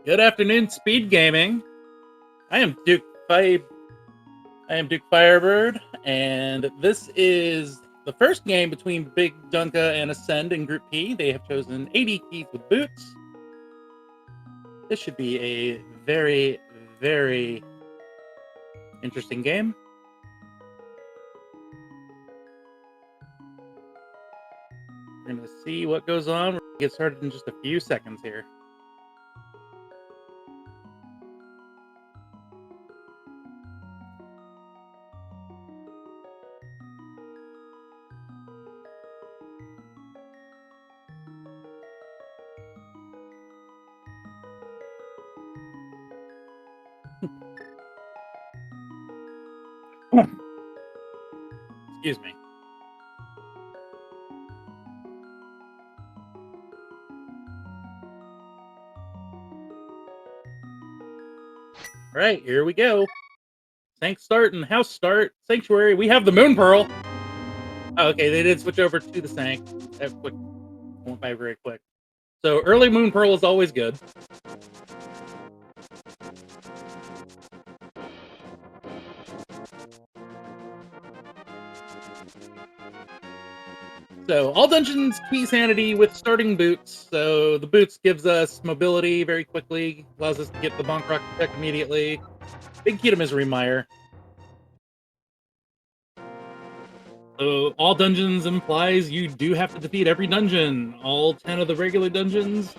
Good afternoon, Speed Gaming. I am Duke Firebird, and this is the first game between BigDunka and Ascend in Group P. They have chosen 80 keys with boots. This should be a very, very interesting game. We're going to see what goes on. We're going to get started in just a few seconds here. Excuse me. All right, here we go. Thanks, start and house start. Sanctuary. We have the Moon Pearl. Oh, okay, they did switch over to the Sank. That went by very quick. So early Moon Pearl is always good. So all dungeons key sanity with starting boots. So the boots gives us mobility very quickly, allows us to get the bonk rock effect immediately. Big key to Misery Mire. So all dungeons implies you do have to defeat every dungeon. All 10 of the regular dungeons,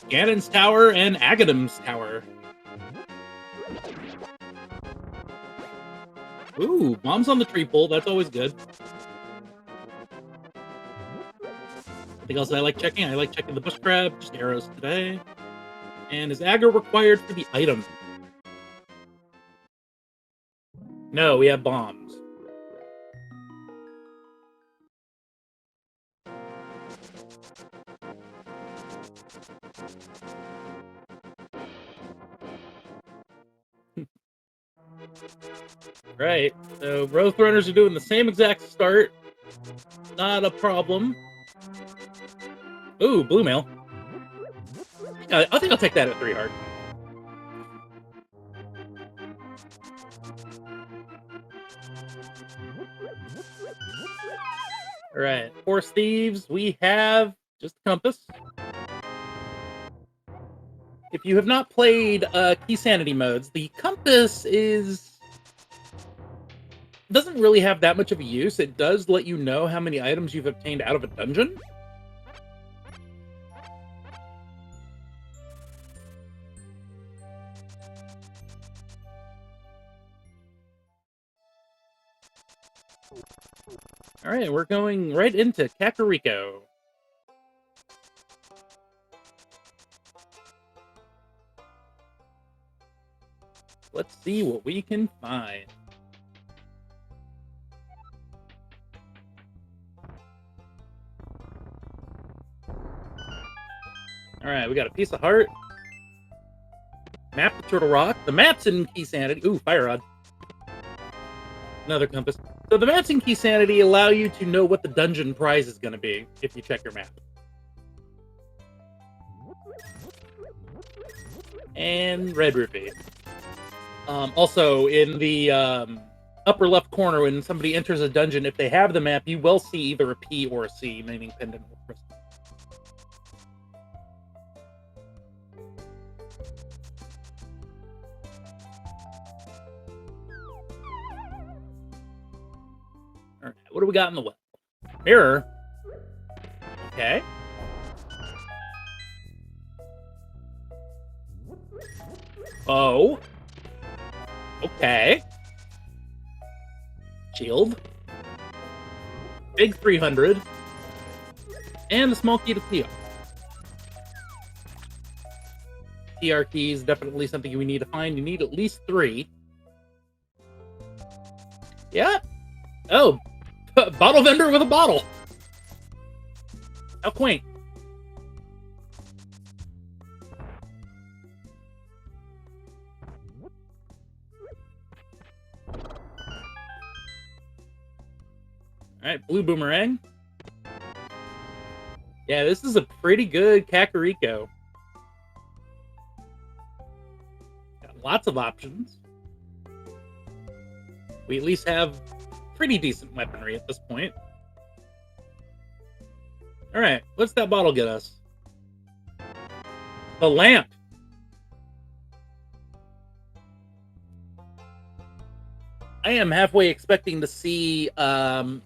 Ganon's Tower and Agadam's Tower. Ooh, bombs on the tree pole. That's always good. Anything else I like checking? I like checking the bush crab, just arrows today. And is aggro required for the item? No, we have bombs. Right, so Growth Runners are doing the same exact start. Not a problem. Ooh, blue mail. I think I'll take that at 3 heart. Alright, Force Thieves, we have just the compass. If you have not played key sanity modes, the compass doesn't really have that much of a use. It does let you know how many items you've obtained out of a dungeon. All right, we're going right into Kakariko. Let's see what we can find. All right, we got a piece of heart. Map to Turtle Rock. The maps in Key Sanity. Ooh, Fire Rod. Another compass. So the maps in Key Sanity allow you to know what the dungeon prize is going to be if you check your map. And Red Rupee. Also, in the upper left corner, when somebody enters a dungeon, if they have the map, you will see either a P or a C, meaning pendant or crystal. All right, what do we got in the well? Mirror. Okay. Oh. Okay. Shield. Big 300. And a small key to TR. TR key is definitely something you need to find. You need at least 3. Yeah. Oh. Bottle vendor with a bottle. How quaint. All right, blue boomerang. Yeah, this is a pretty good Kakariko. Lots of options. We at least have pretty decent weaponry at this point. Alright, what's that bottle get us? The lamp. I am halfway expecting to see a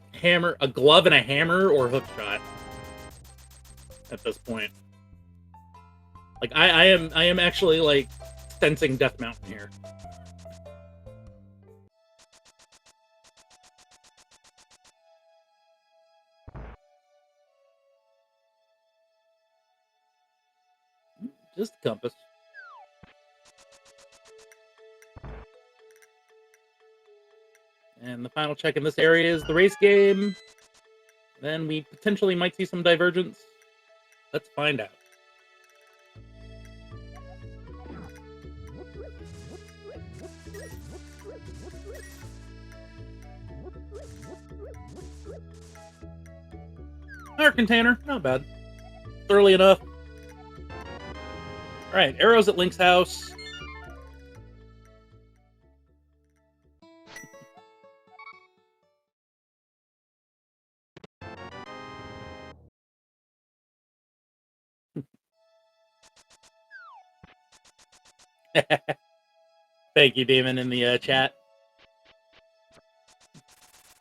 glove and a hammer or hook shot at this point. Like I am actually like sensing Death Mountain here. Just a compass. And the final check in this area is the race game. Then we potentially might see some divergence. Let's find out. Our container, not bad. It's early enough. Alright, arrows at Link's house. Thank you, Damon, in the chat.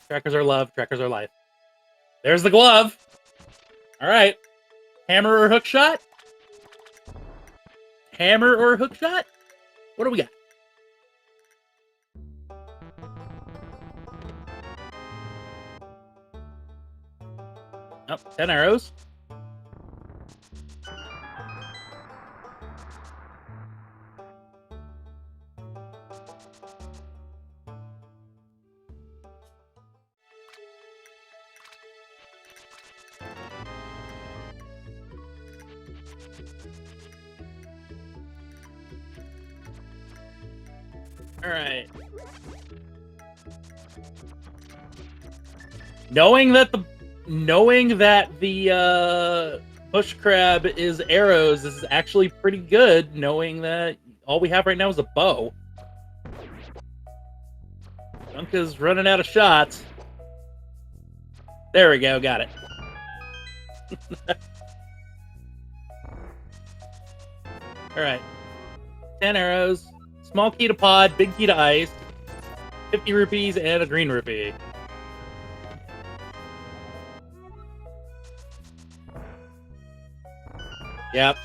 Trackers are love, trackers are life. There's the glove. Alright. Hammer or hook shot? Hammer or hook shot? What do we got? Oh, 10 arrows. All right. Knowing that the bush crab is arrows, this is actually pretty good. Knowing that all we have right now is a bow. Dunka's running out of shots. There we go, got it. All right, 10 arrows. Small key to pod, big key to ice, 50 rupees, and a green rupee. Yep.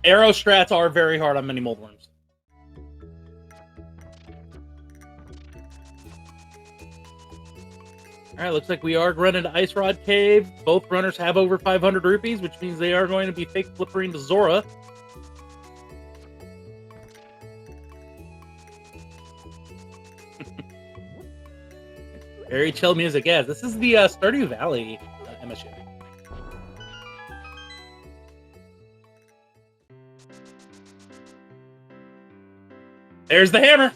Arrow strats are very hard on many moldworms. Alright, looks like we are running to Ice Rod Cave. Both runners have over 500 rupees, which means they are going to be fake flippering to Zora. Very chill music, yes. This is the Stardew Valley MSU. There's the hammer!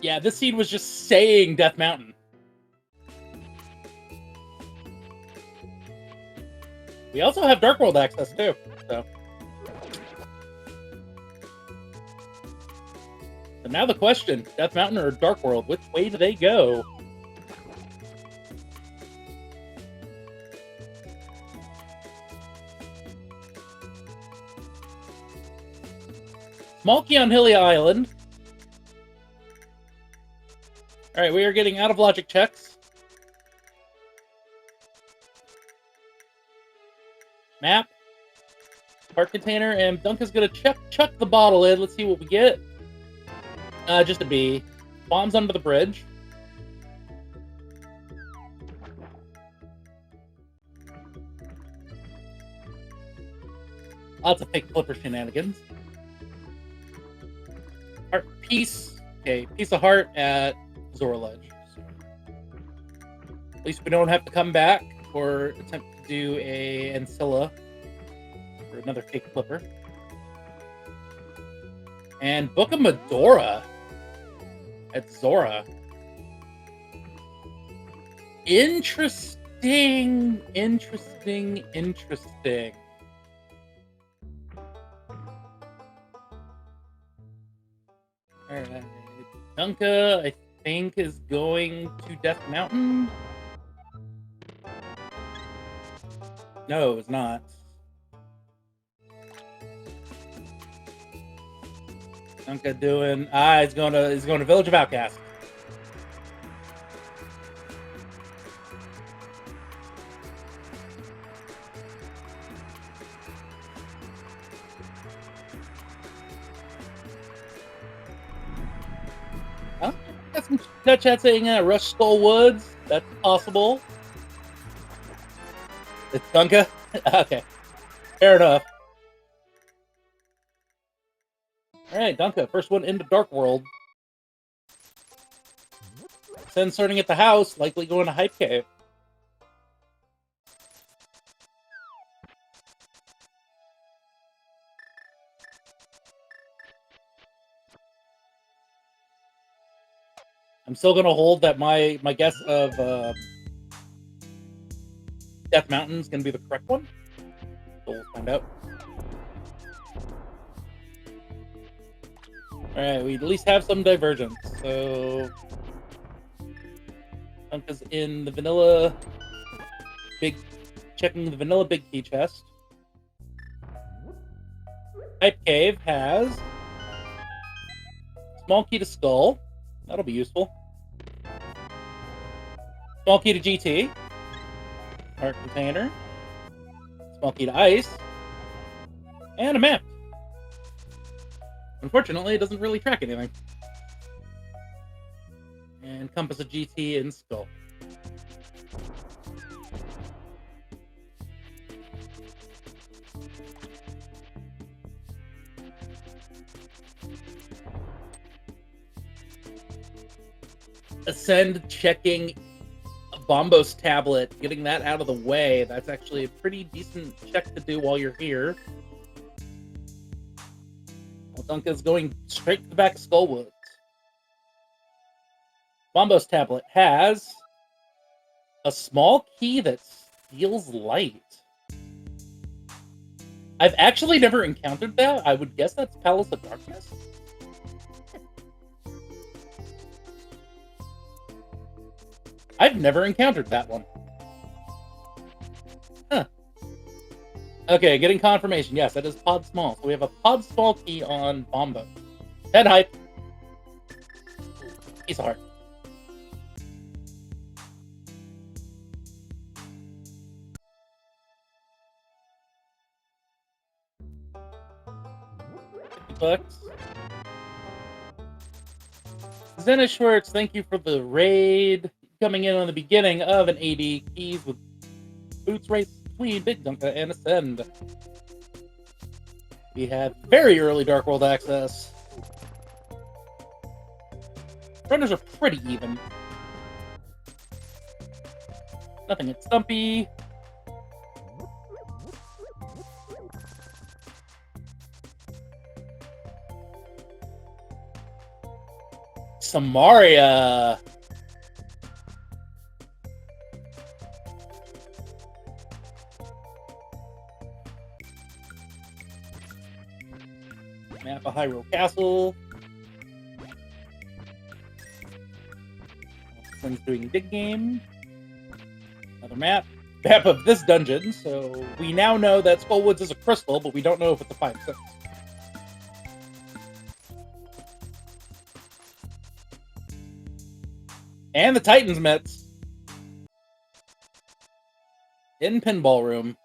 Yeah, this seed was just saying Death Mountain. We also have Dark World access, too, so... So now the question, Death Mountain or Dark World, which way do they go? Small key on Hilly Island. Alright, we are getting out of logic checks. Map. Park container, and Dunka's gonna chuck the bottle in. Let's see what we get. Just a B. Bombs under the bridge. Lots of fake flipper shenanigans. Heart piece. Okay, piece of heart at Zora Ledge. So, at least we don't have to come back or attempt to do a Ancilla for another fake flipper. And Book of Medora at Zora. Interesting. Alright. Dunka, I think, is going to Death Mountain. No, it's not. Dunka doing he's going to Village of Outcasts. Got some chat saying Rush Skull Woods. That's possible. It's Dunka? Okay. Fair enough. Alright, Dunka, first one into Dark World. Then starting at the house, likely going to Hype Cave. I'm still gonna hold that my guess of Death Mountain is gonna be the correct one. So we'll find out. Alright, we at least have some Divergent, so Dunka's in the vanilla checking the vanilla big key chest. Hype Cave has small key to Skull. That'll be useful. Small key to GT. Art container. Small key to Ice. And a map. Unfortunately, it doesn't really track anything. And Compass of GT and Skull. Ascend checking a Bombos tablet, getting that out of the way. That's actually a pretty decent check to do while you're here. Dunka's going straight to the back of Skullwoods. Bombos tablet has a small key that steals light. I've actually never encountered that. I would guess that's Palace of Darkness. I've never encountered that one. Huh. Okay, getting confirmation. Yes, that is Pod Small. So we have a Pod Small key on Bombo. Head Hype. Piece of heart. $50. Zenna Schwartz, thank you for the raid. Coming in on the beginning of an 80 keys with boots race between BigDunka and Ascend. We have very early Dark World access. Runners are pretty even. Nothing at Stumpy. Samaria. Map of Hyrule Castle. Someone's doing Big Game. Another map. Map of this dungeon. So we now know that Skullwoods is a crystal, but we don't know if it's a 5/6. And the Titans Mets. In Pinball Room.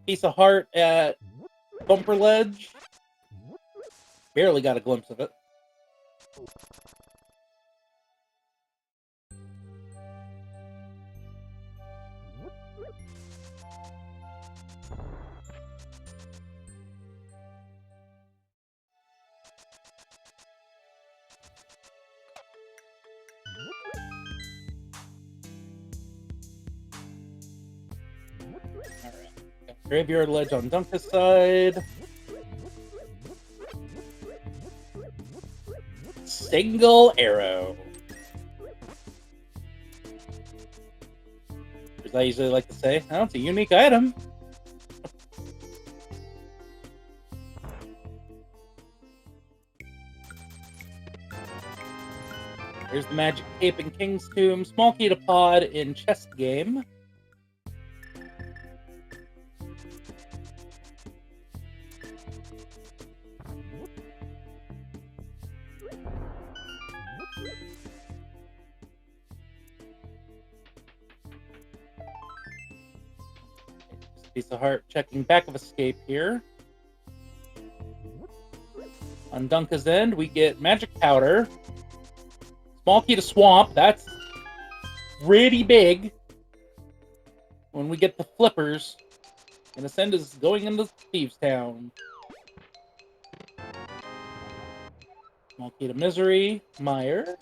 Piece of heart at Bumper Ledge. Barely got a glimpse of it. Graveyard Ledge on Dunka's side. single arrow. As I usually like to say, oh, it's a unique item. Here's the Magic Cape in King's Tomb. Small key to pod in chest game. Piece of heart checking back of escape here. On Dunka's end, we get magic powder. Small key to swamp. That's pretty big. When we get the flippers, and Ascend is going into Thieves Town. Small key to misery. Meyer.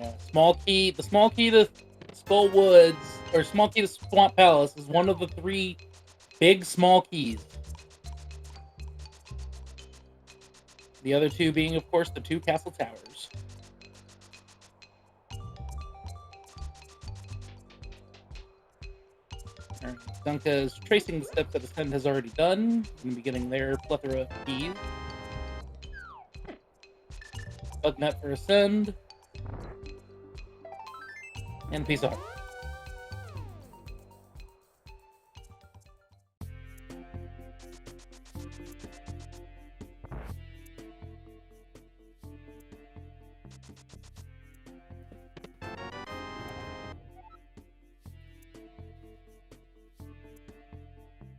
Yeah, small key. The small key to Skull Woods, or small key to Swamp Palace, is one of the 3 big small keys. The other 2 being, of course, the 2 castle towers. Right, Dunka is tracing the steps that Ascend has already done. Going to be getting their plethora of keys. Bug net for Ascend. And peace out.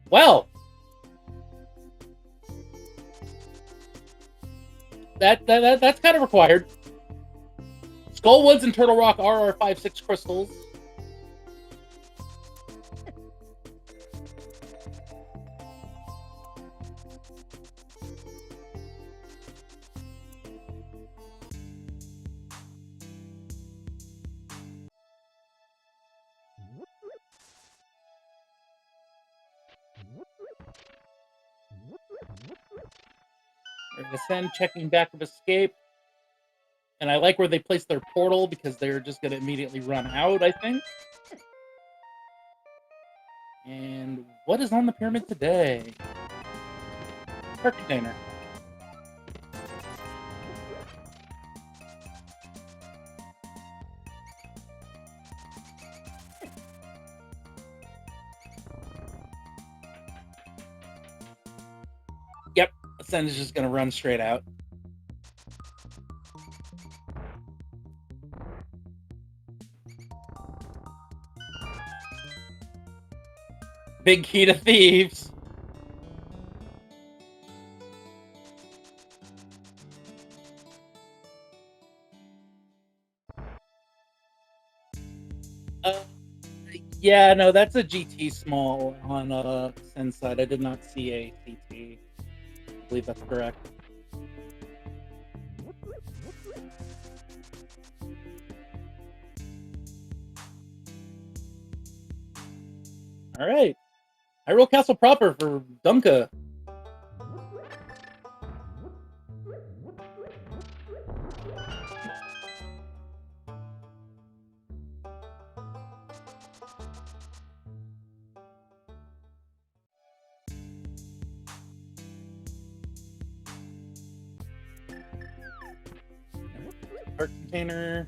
Well, that's kind of required. Skull Woods and Turtle Rock are our 5/6 crystals. Ascend checking back of escape. And I like where they place their portal because they're just going to immediately run out, I think. And what is on the pyramid today? Heart container. Yep, Ascend is just going to run straight out. Big key to thieves. Yeah, no, that's a GT small on Ascend side. I did not see a CT. I believe that's correct. All right. Hyrule Castle proper for Dunka. Heart container.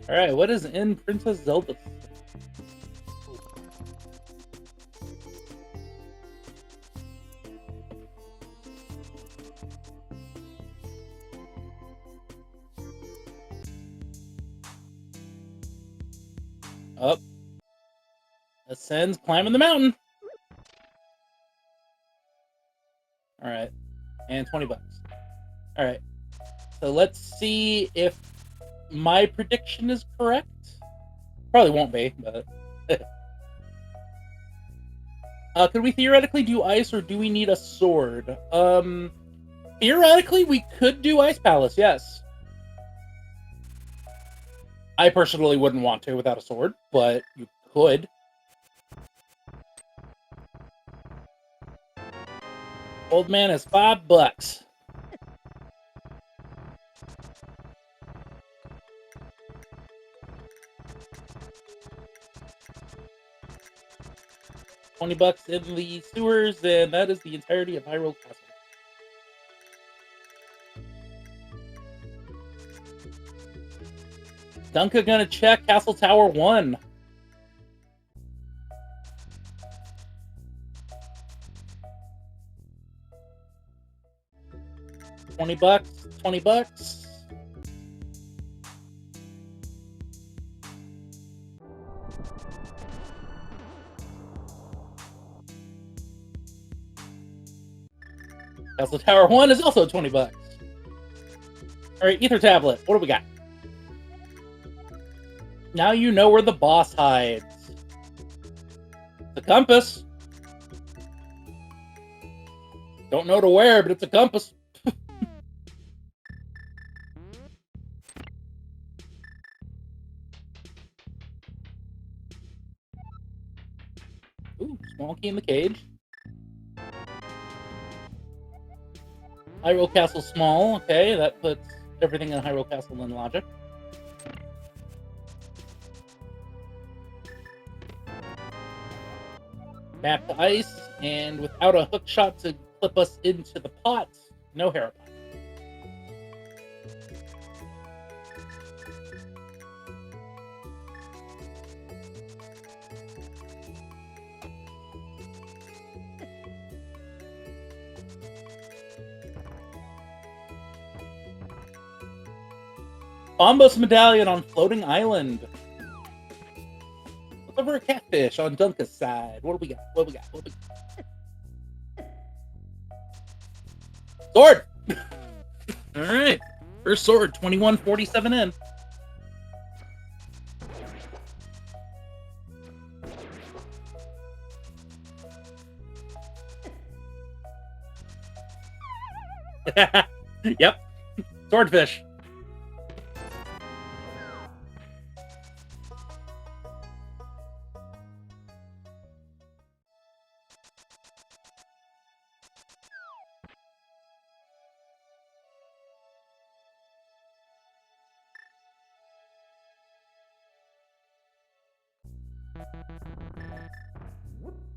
All right, what is in Princess Zelda? Ascend's climbing the mountain. All right, and $20. All right, so let's see if my prediction is correct. Probably won't be, but could we theoretically do ice, or do we need a sword? Theoretically, we could do Ice Palace. Yes. I personally wouldn't want to without a sword, but you could. Old man is $5. $20 in the sewers, and that is the entirety of Hyrule Castle. Dunka gonna check Castle Tower 1. $20, $20. Castle Tower 1 is also $20. Alright, Ether Tablet. What do we got? Now you know where the boss hides. It's a compass. Don't know to where, but it's a compass. Ooh, small key in the cage. Hyrule Castle small. Okay, that puts everything in Hyrule Castle in logic. Map to ice, and without a hook shot to clip us into the pot, no Harapot. Bombos Medallion on Floating Island. What's over a catfish on Dunka's side? What do we got? What do we got? What do we got? Sword! Alright. First sword, 2147 in. Yep. Swordfish.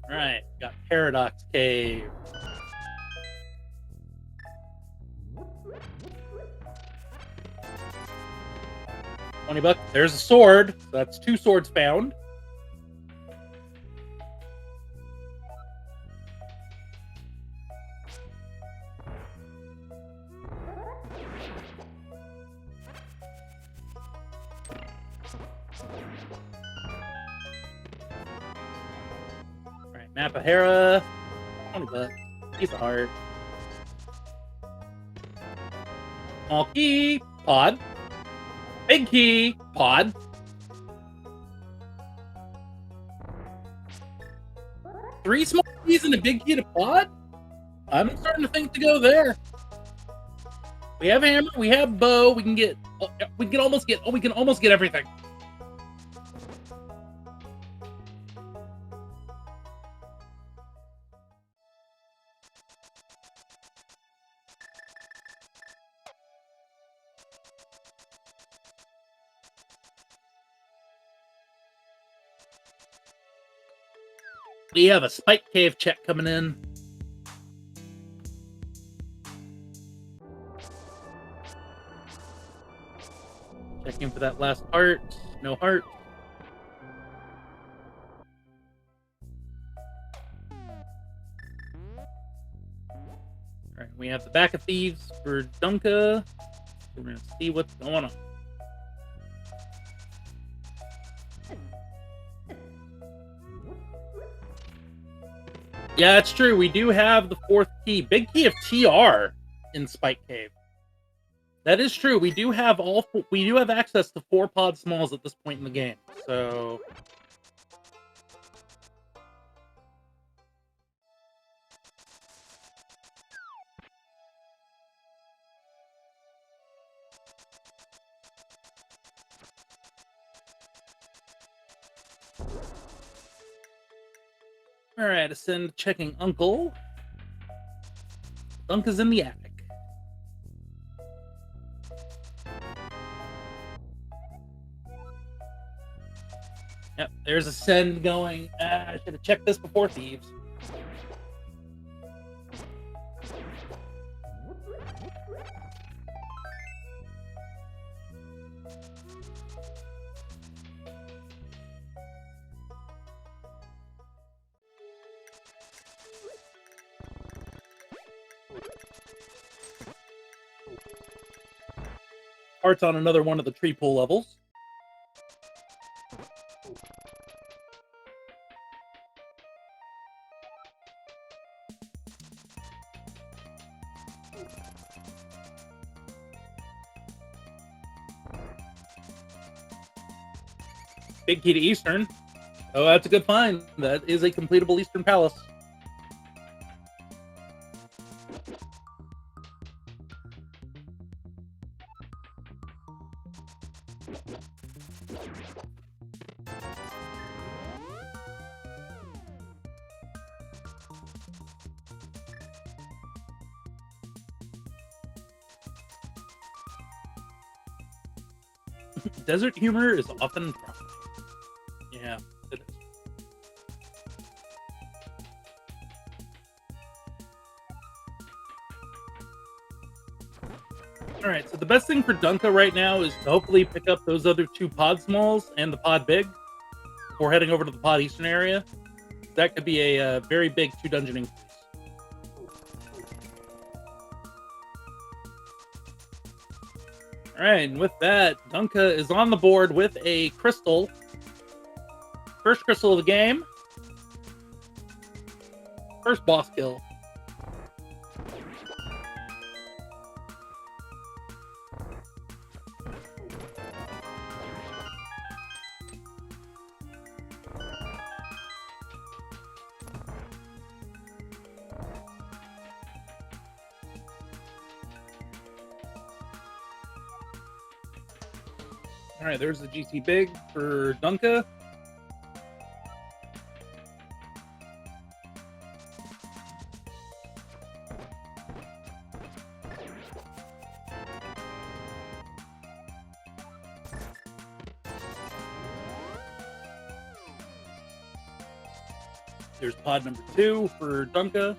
Right, got Paradox Cave. $20. There's a sword. So that's 2 swords found. Alright, Map of Hera. $20. Piece of heart. Small key. Pod. Big key. Pod. Three small keys and a big key to pod? I'm starting to think to go there. We have hammer, we have bow, we can almost get everything. We have a Spike Cave check coming in. Checking for that last heart. No heart. Alright, we have the Back of Thieves for Dunka. We're going to see what's going on. Yeah, it's true. We do have the 4th key, big key of TR in Spike Cave. That is true. We do have access to 4 pod smalls at this point in the game. So all right, Ascend checking Uncle. Dunka's in the attic. Yep, there's Ascend going. I should have checked this before Thieves. Hearts on another one of the tree pool levels. Big key to Eastern. Oh, that's a good find. That is a completable Eastern Palace. Desert humor is often profitable. Yeah, it is. All right, so the best thing for Dunka right now is to hopefully pick up those other 2 pod smalls and the pod big before heading over to the pod eastern area. That could be a very big 2 dungeon increase. All right, and with that, Dunka is on the board with a crystal. First crystal of the game. First boss kill. All right, there's the GT Big for Dunka. There's pod number 2 for Dunka.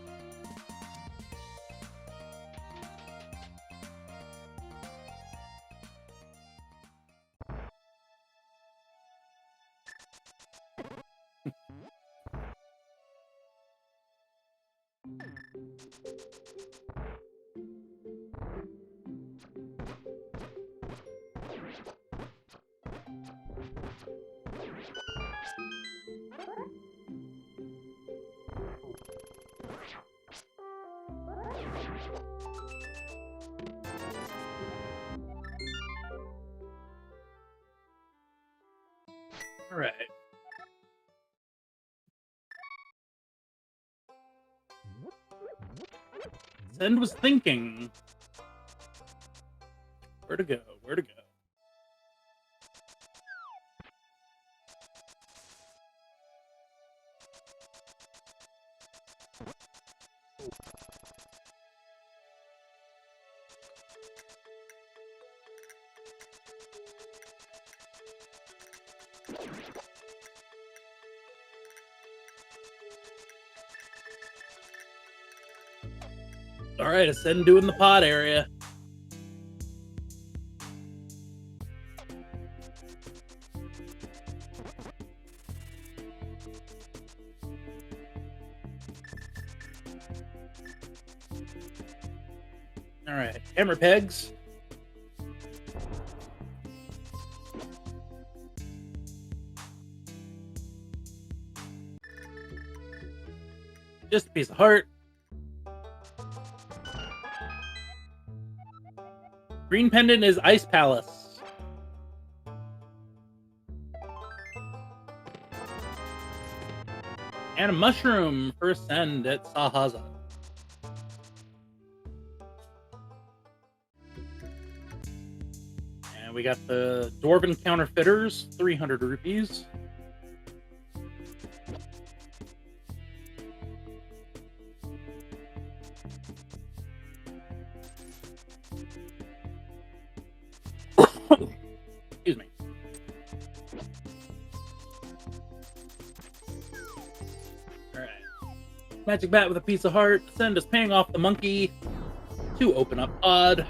All right. Send was thinking. Where to go? Where to go? All right, Ascend doing the pod area. All right, hammer pegs. Just a piece of heart. Green pendant is Ice Palace. And a mushroom for Ascend at Sahaza. And we got the Dwarven Counterfeiters, 300 rupees. Excuse me. Alright. Magic Bat with a piece of heart. Ascend is paying off the monkey to open up Odd.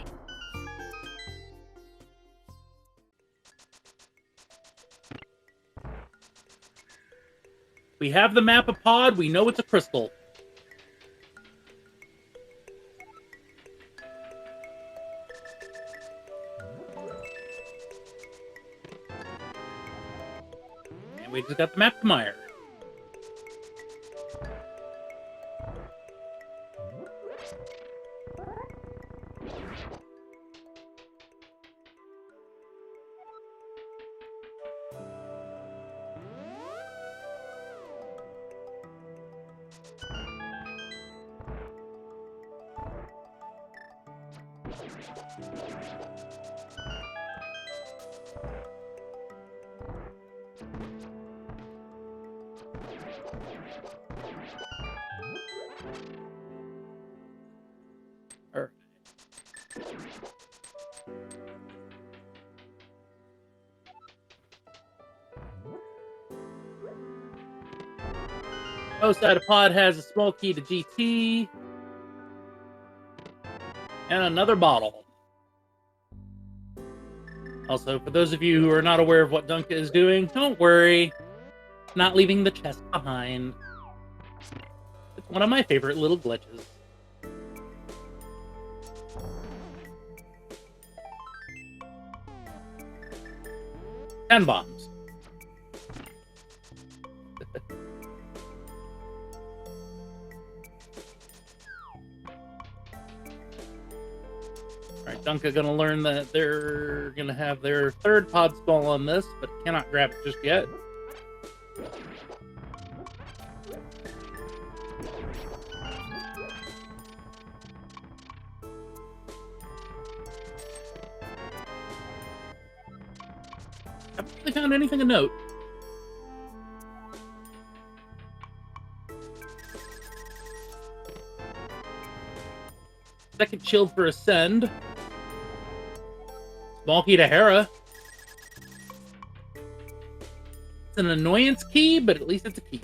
We have the map of Pod. We know it's a crystal. And we just got the map to Meyer. Alright. Both side of Pod has a small key to GT. And another bottle. Also, for those of you who are not aware of what Dunka is doing, don't worry. Not leaving the chest behind. It's one of my favorite little glitches. And bombs. Alright, Dunka gonna learn that they're gonna have their third pod stall on this, but cannot grab it just yet. Haven't really found anything of note. Second shield for Ascend. Small key to Hera. It's an annoyance key, but at least it's a key.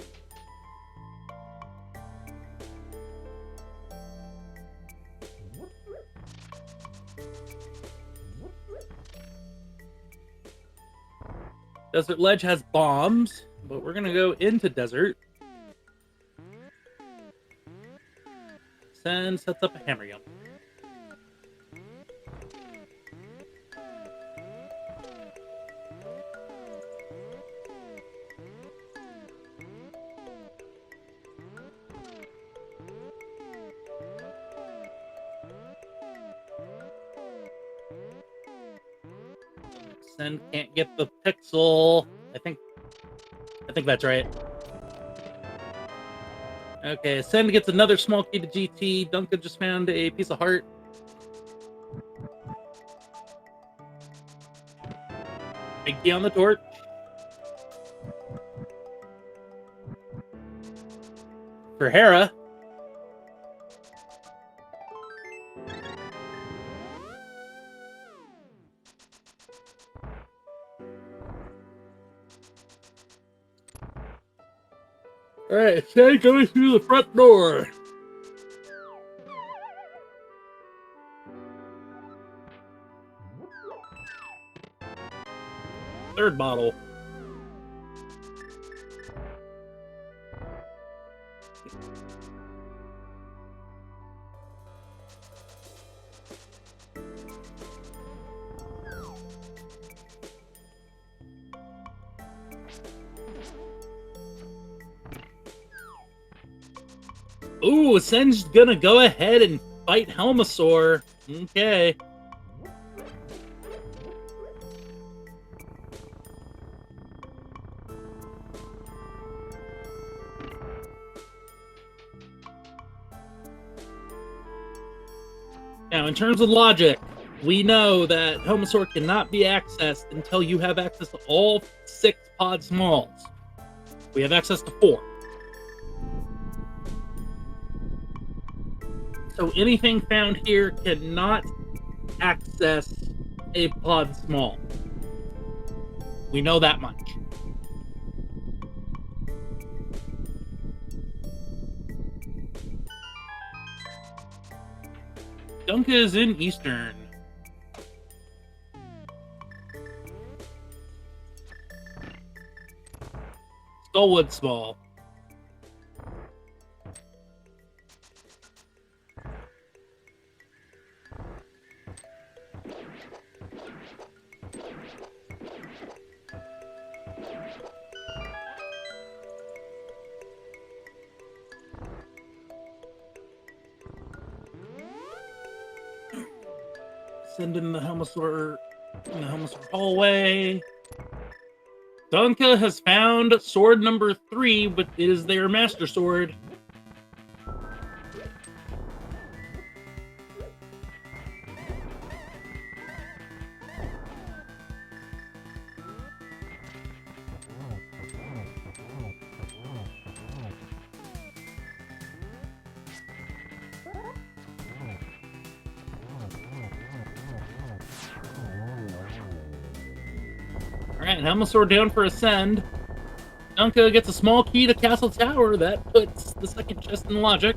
Desert Ledge has bombs, but we're gonna go into Desert. Ascend sets up a hammer gun. Ascend can't get the pixel. I think that's right. Okay, Ascend gets another small key to GT. Duncan just found a piece of heart. Big key on the torch. For Hera. Alright, Ascend going through the front door. Third bottle. Ooh, Ascend's gonna go ahead and fight Helmasaur. Okay. Now, in terms of logic, we know that Helmasaur cannot be accessed until you have access to all 6 pod smalls. We have access to 4. So anything found here cannot access a pod small. We know that much. Dunka is in Eastern. Skullwood Small. Send in the Helmasaur hallway. Dunka has found sword number 3, but it is their master sword. Alright, Helmasaur down for Ascend. Dunka gets a small key to Castle Tower. That puts the second chest in logic.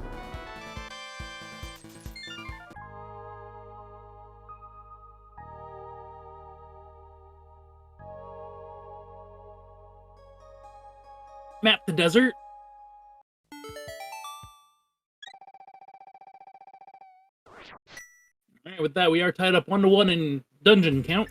Map the desert. Alright, with that, we are tied up 1-1 in dungeon count.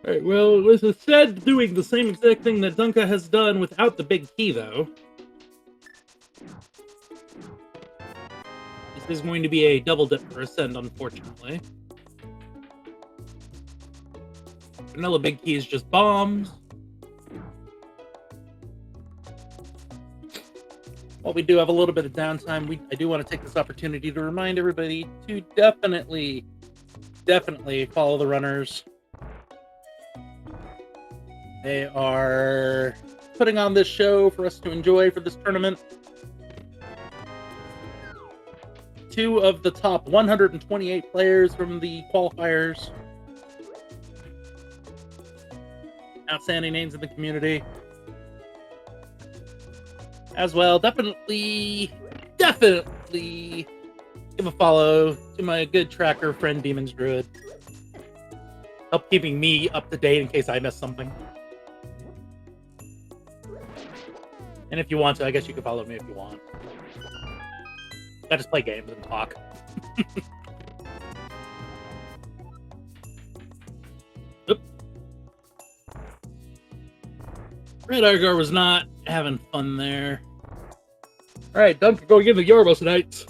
Alright, well, with Ascend doing the same exact thing that Dunka has done without the big key, though. This is going to be a double dip for Ascend, unfortunately. Vanilla big key is just bombs. While we do have a little bit of downtime, I do want to take this opportunity to remind everybody to definitely follow the runners. They are putting on this show for us to enjoy for this tournament. 2 of the top 128 players from the qualifiers. Outstanding names in the community. As well, definitely give a follow to my good tracker friend Demon's Druid. Help keeping me up to date in case I miss something. And if you want to, I guess you can follow me if you want. I just play games and talk. Oop. Red Argar was not having fun there. Alright, Dunka going into the Yorubos tonight.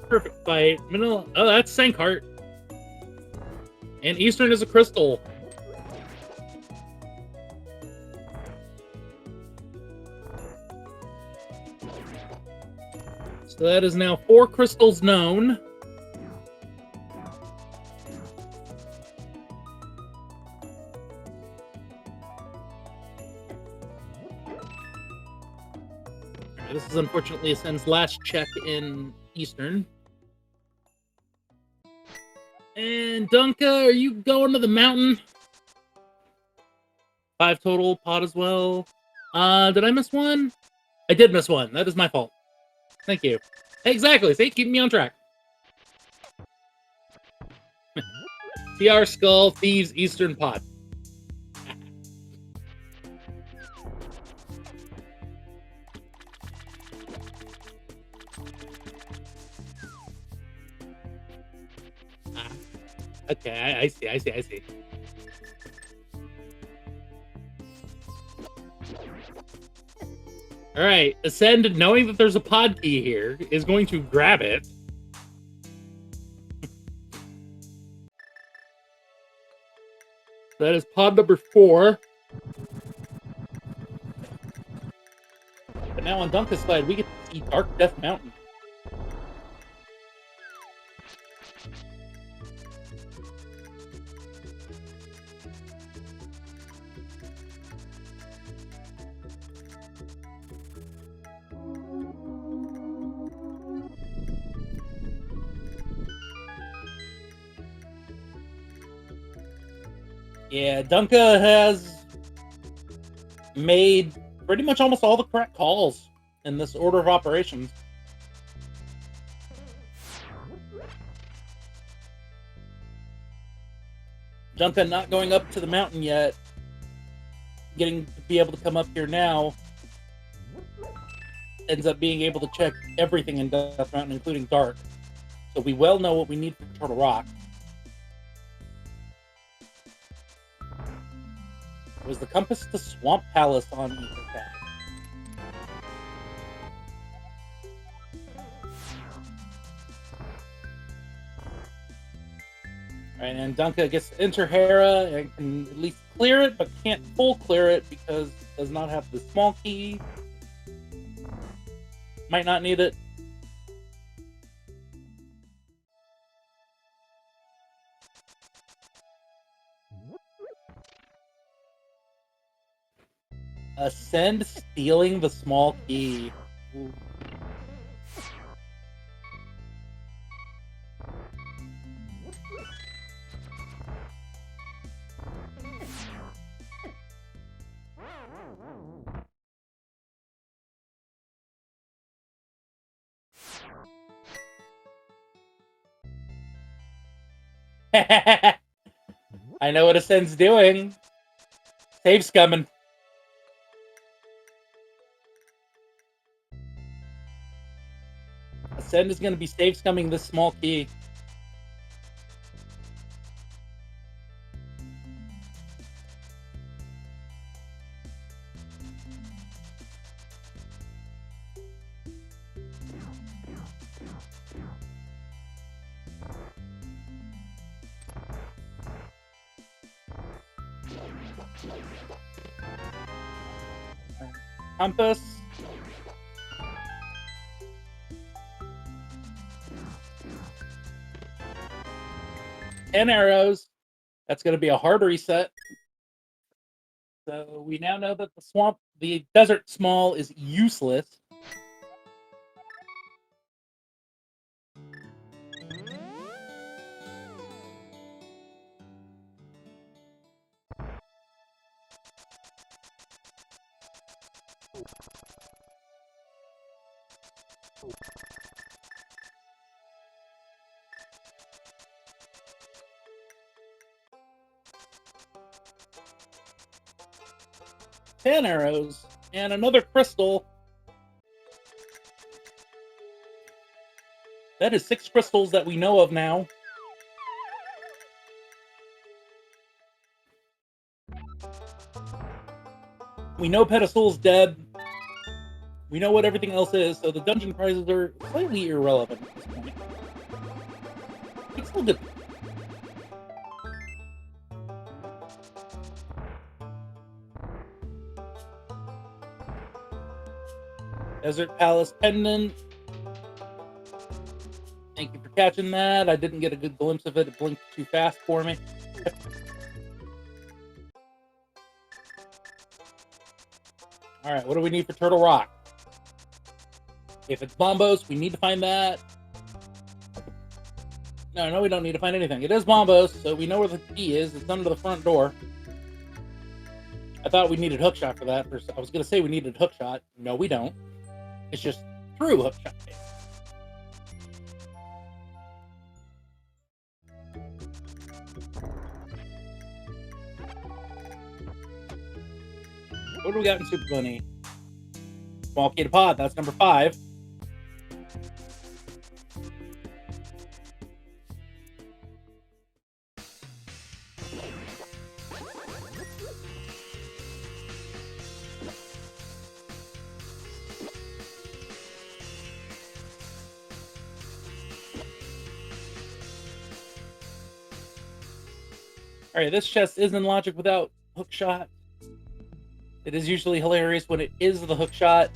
Perfect fight. Manila. Oh, that's Sankheart. And Eastern is a crystal. So that is now 4 crystals known. This is unfortunately Ascend's last check in Eastern. And Dunka, are you going to the mountain? 5 total, pod as well. Did I miss one? I did miss one. That is my fault. Thank you. Exactly. See, keep me on track. PR Skull Thieves Eastern Pot. Okay, I see. All right, Ascend, knowing that there's a pod key here, is going to grab it. That is pod number 4. But now on Dunka's side, we get to see Dark Death Mountain. Yeah, Dunka has made pretty much almost all the correct calls in this order of operations. Dunka not going up to the mountain yet. Getting to be able to come up here now. Ends up being able to check everything in Death Mountain, including Dark. So we well know what we need for Turtle Rock. Was the compass to Swamp Palace on Ether Cat? Alright, and Dunka gets to enter Hera and can at least clear it, but can't full clear it because it does not have the small key. Might not need it. Ascend stealing the small key. Ooh. I know what Ascend's doing. Save's coming. Ascend is going to be save scumming this small key. Compass. Ten arrows. That's going to be a hard reset. So we now know that the desert small is useless. Ten arrows and another crystal. That is 6 crystals that we know of now. We know Pedestal's dead. We know what everything else is, so the dungeon prizes are slightly irrelevant at this point. It's still good. Desert Palace Pendant. Thank you for catching that. I didn't get a good glimpse of it. It blinked too fast for me. Alright, what do we need for Turtle Rock? If it's Bombos, we need to find that. No, we don't need to find anything. It is Bombos, so we know where the key is. It's under the front door. I thought we needed Hookshot for that. I was going to say we needed Hookshot. No, we don't. It's just through Hookshot. What do we got in Super Bunny? Small key to pod. That's number 5. Alright, this chest is in logic without hook shot. It is usually hilarious when it is the hook shot.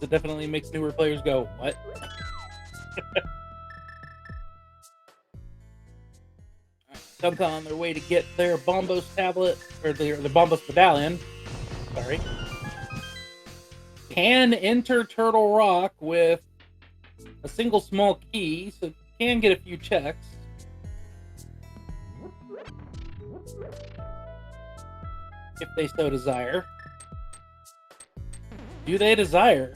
It definitely makes newer players go, what? Dunka on their way to get their Bombos tablet, or the Bombos medallion. Sorry. Can enter Turtle Rock with a single small key, so can get a few checks. If they so desire. Do they desire?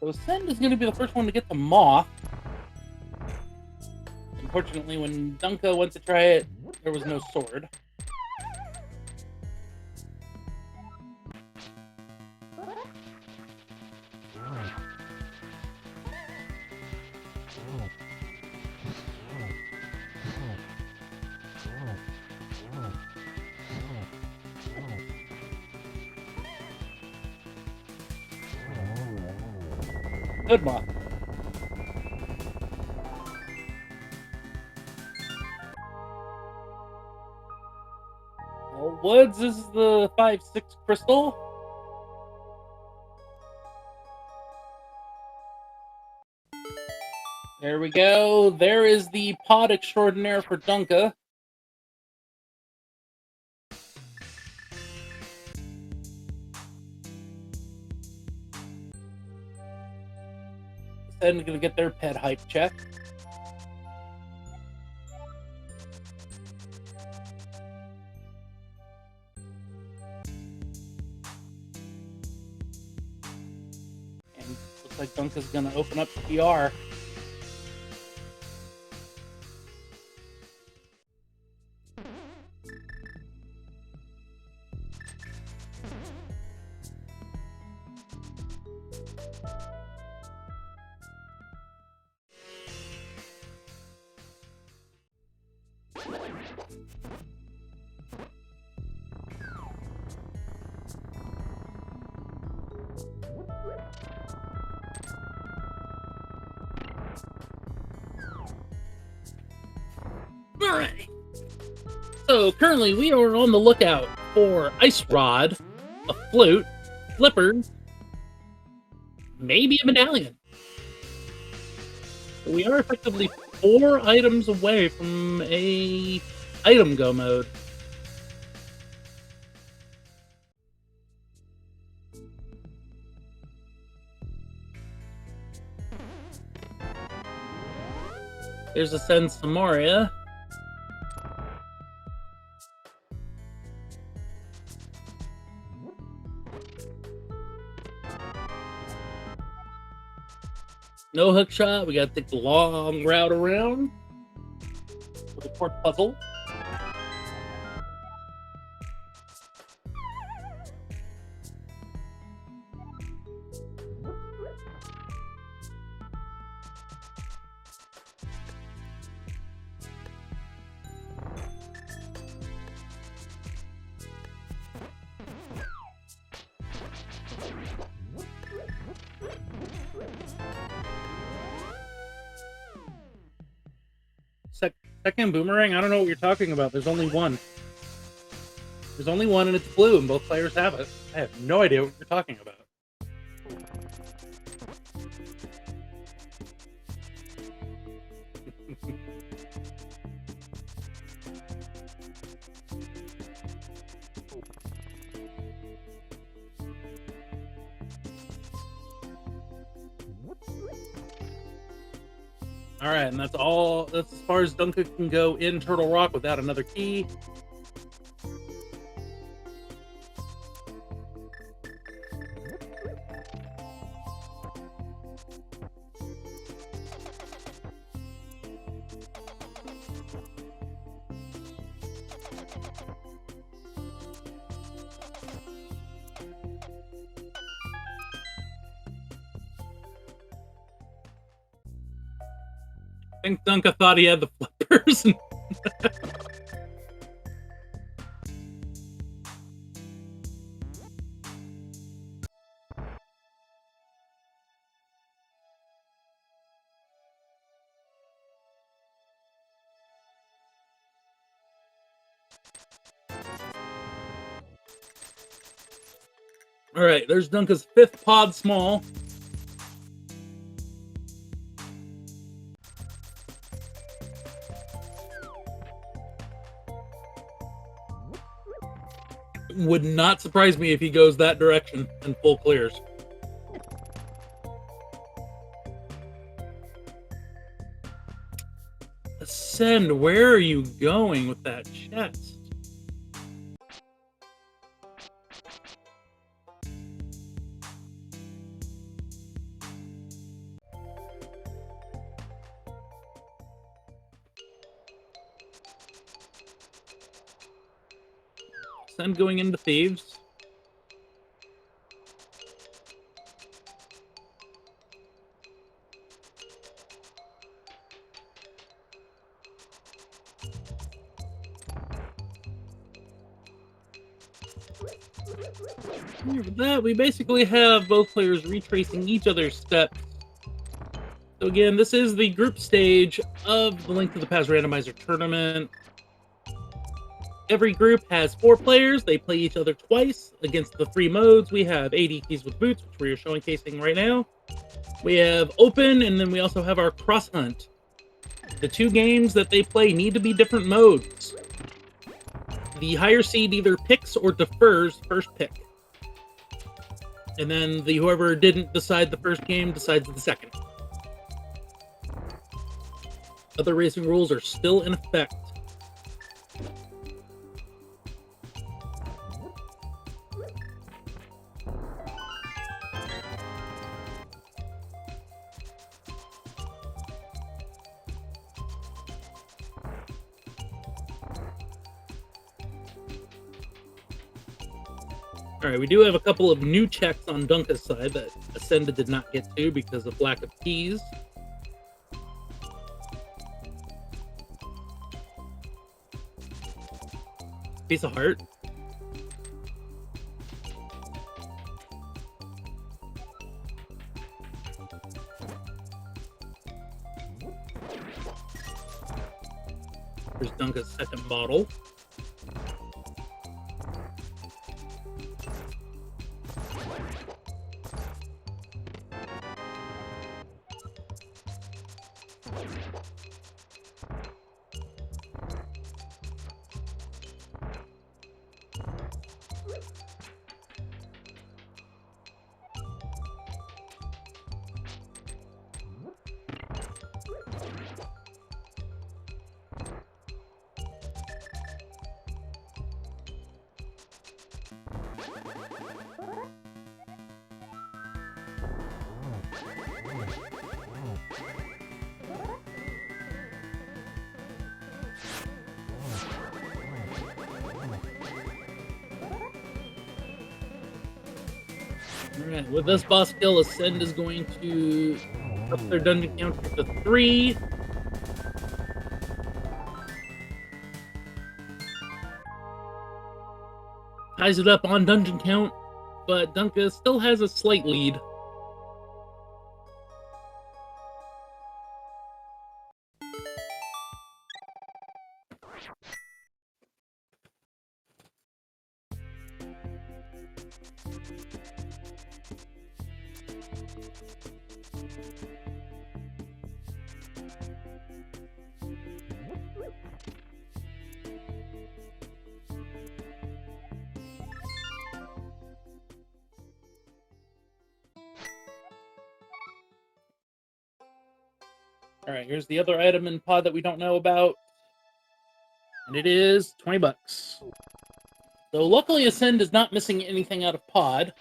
So Send is going to be the first one to get the moth. Unfortunately, when Dunka went to try it, there was no sword. Good moth. Well, Woods is the 5/6 crystal. There we go. There is the pod extraordinaire for Dunka. Then gonna get their pet hype check. And looks like Dunka's gonna open up the PR. Alright. So currently we are on the lookout for Ice Rod, a flute, flippers, maybe a medallion. We are effectively 4 items away from a item go mode. There's a Send Samaria. No hook shot. We got to take the long route around with a quartz puzzle. Second boomerang? I don't know what you're talking about. There's only one. There's only one and it's blue and both players have it. I have no idea what you're talking about. All right, and that's all. That's as far as Dunka can go in Turtle Rock without another key. I think Dunka thought he had the flippers. All right, there's Dunka's 5th pod small. Would not surprise me if he goes that direction and full clears. Ascend, where are you going with that chest? Ascend going into Thieves. With that, we basically have both players retracing each other's steps. So again, this is the group stage of the Link to the Past Randomizer Tournament. Every group has 4 players. They play each other twice against the 3 modes. We have AD keys with boots, which we are showcasing right now. We have open, and then we also have our cross hunt. The 2 games that they play need to be different modes. The higher seed either picks or defers first pick. And then whoever didn't decide the first game decides the second. Other racing rules are still in effect. All right, we do have a couple of new checks on Dunka's side that Ascenda did not get to because of lack of keys. Piece of heart. Here's Dunka's second bottle. Alright, with this boss kill, Ascend is going to up their dungeon counter to 3. Ties it up on dungeon count, but Dunka still has a slight lead. Alright, here's the other item in pod that we don't know about. And it is 20 bucks. So luckily Ascend is not missing anything out of pod.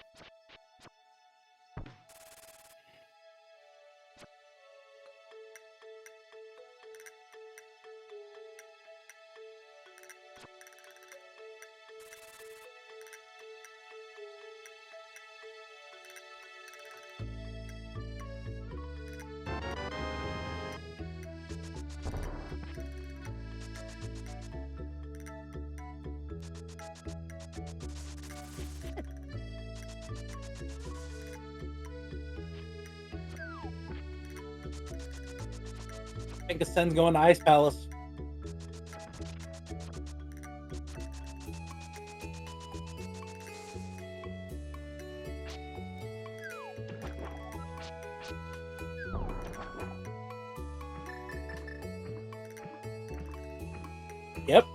I think Ascend's going to Ice Palace. Yep.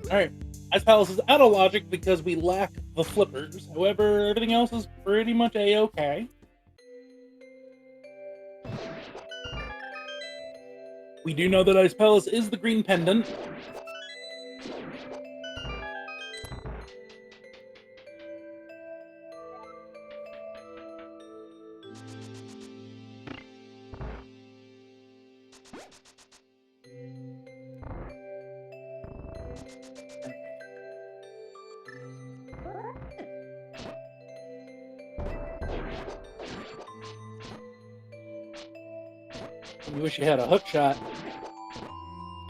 Alright. Ice Palace is out of logic because we lack the flippers. However, everything else is pretty much A-okay. We do know that Ice Palace is the green pendant. I wish you had a hook shot.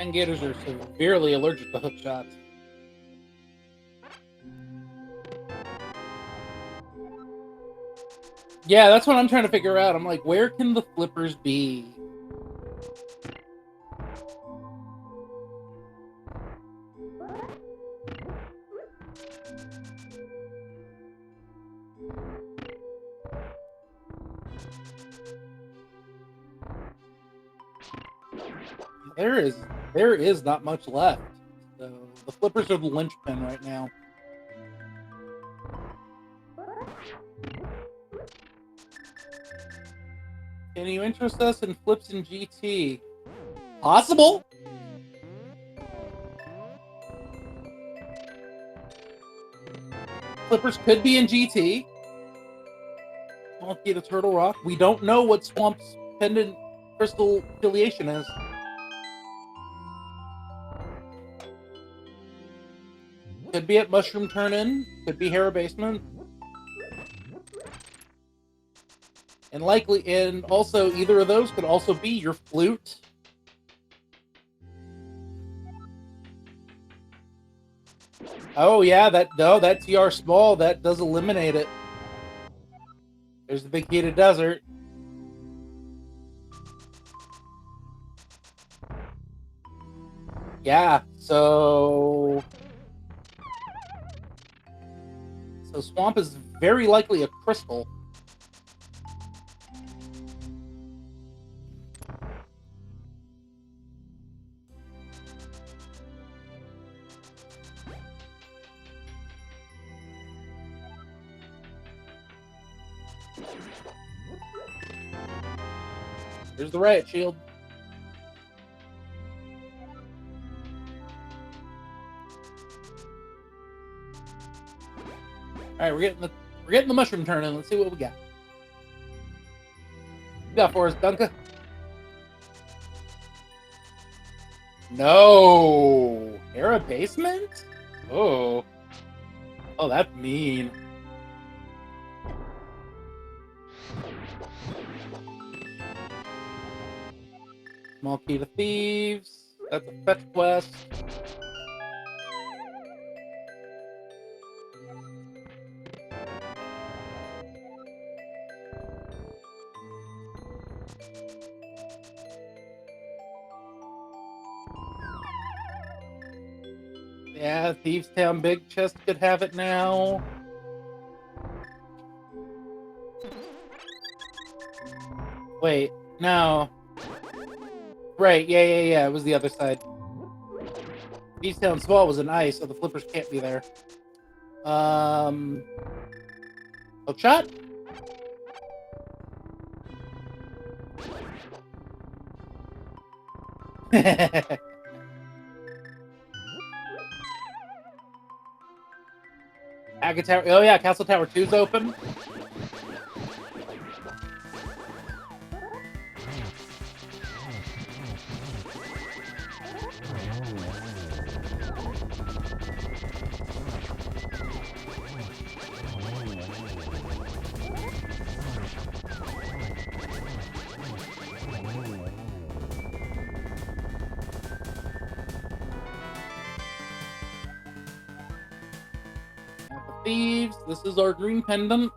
And gators are severely allergic to hook shots. Yeah, that's what I'm trying to figure out. I'm like, where can the flippers be? There is not much left. So the flippers are the linchpin right now. Can you interest us in flips in GT? Possible? Flippers could be in GT. Monkey to Turtle Rock. We don't know what Swamp's pendant crystal affiliation is. Could be at Mushroom Turn-In. Could be Hera Basement. And likely, and also either of those could also be your flute. Oh yeah, that TR small, that does eliminate it. There's the Big Heated Desert. Yeah, so Swamp is very likely a crystal. There's the riot shield. All right, we're getting the mushroom turn-in. Let's see what we got. What you got for us, Dunka? No, Hera Basement. Oh, that's mean. Small Key to Thieves. That's a fetch quest. Yeah, Thieves Town Big Chest could have it now. Wait, no. Right, yeah, it was the other side. Thieves Town Small was an ice, so the flippers can't be there. Hookshot? Agate Tower. Oh yeah, Castle Tower 2's open. Thieves. This is our green pendant.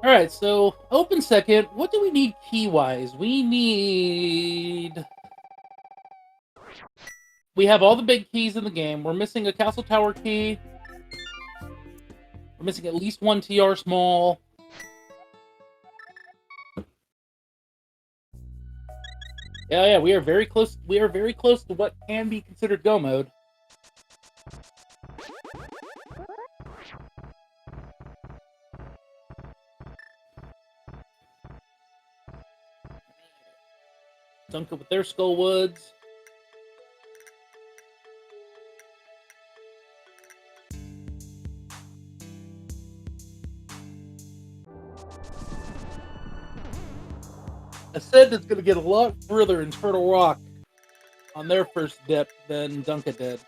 Alright, so open second. What do we need key-wise? We have all the big keys in the game. We're missing a Castle Tower key. We're missing at least one TR small. Yeah, we are very close. We are very close to what can be considered go mode. Dunka with their Skullwoods. I said it's going to get a lot further in Turtle Rock on their first dip than Dunka did.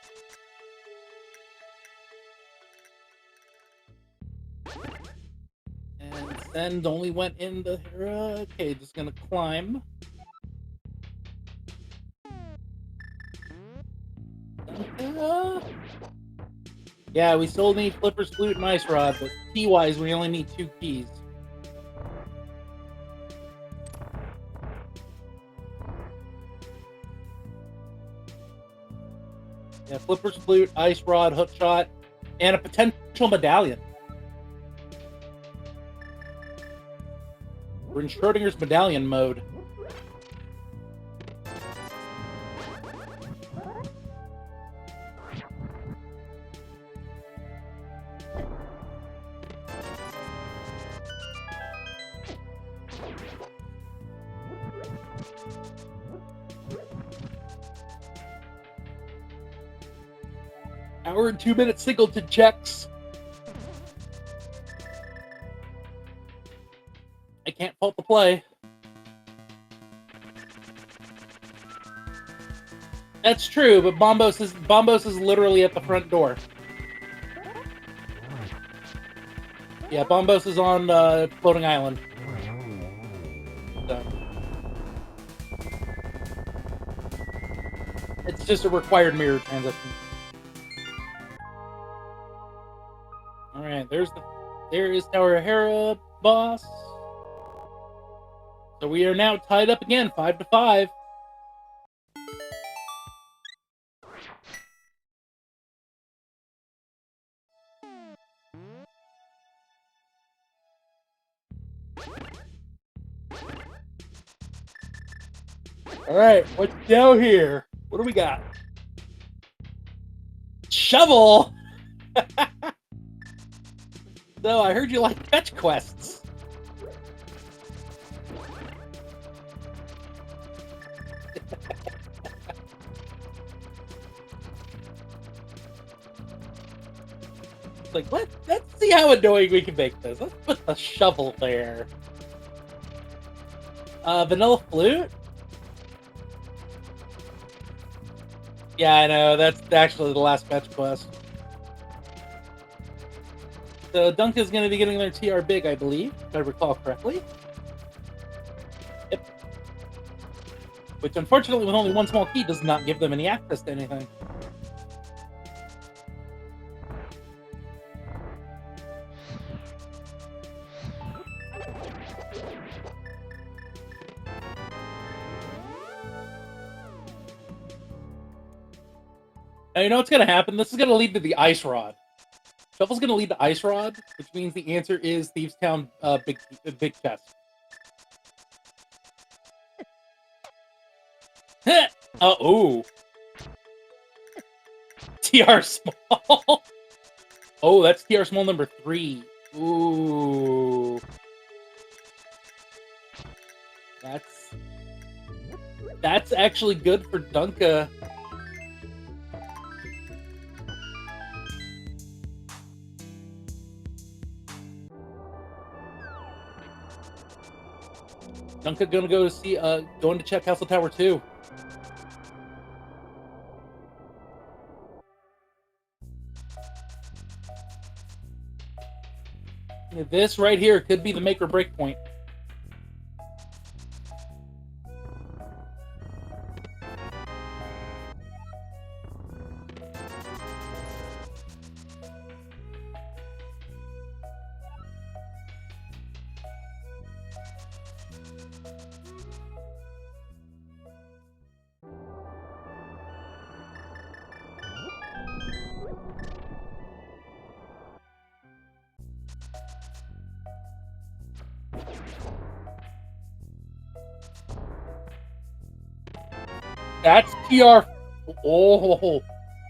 And Send only went in the Hera. Okay, just going to climb. Dunka. Yeah, we still need Flipper's Flute and Ice Rod, but key-wise, we only need 2 keys. Yeah, Flipper's Flute, Ice Rod, Hook Shot, and a potential medallion. We're in Schrodinger's medallion mode. Hour and 2-minute Singleton checks. I can't fault the play. That's true, but Bombos is literally at the front door. Yeah, Bombos is on Floating Island. So. It's just a required mirror transition. Alright, there is Tower Hera boss. So we are now tied up again, 5-5. Alright, what's down here? What do we got? Shovel! So, I heard you like fetch quests. It's like, let's see how annoying we can make this. Let's put the shovel there. Vanilla Flute? Yeah, I know. That's actually the last fetch quest. So Dunka is going to be getting their TR big, I believe, if I recall correctly. Yep. Which, unfortunately, with only one small key, does not give them any access to anything. Now, you know what's going to happen? This is going to lead to the Ice Rod. Shuffle's going to lead to Ice Rod, which means the answer is Thieves Town big chest. Ooh. TR small. Oh, that's TR small number 3. Ooh. That's actually good for Dunka. Dunka gonna go to see going to check Castle Tower 2. This right here could be the make or break point. That's TR. Oh,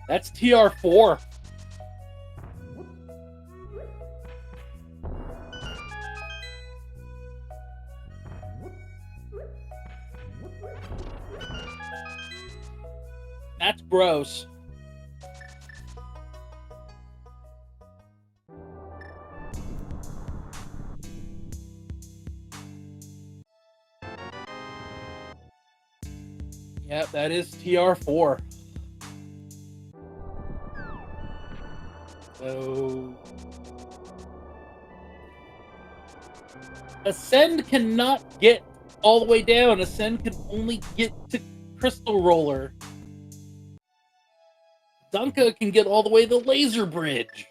that's TR4. That's gross. Yep, that is TR4. So Ascend cannot get all the way down. Ascend can only get to Crystal Roller. Dunka can get all the way to Laser Bridge.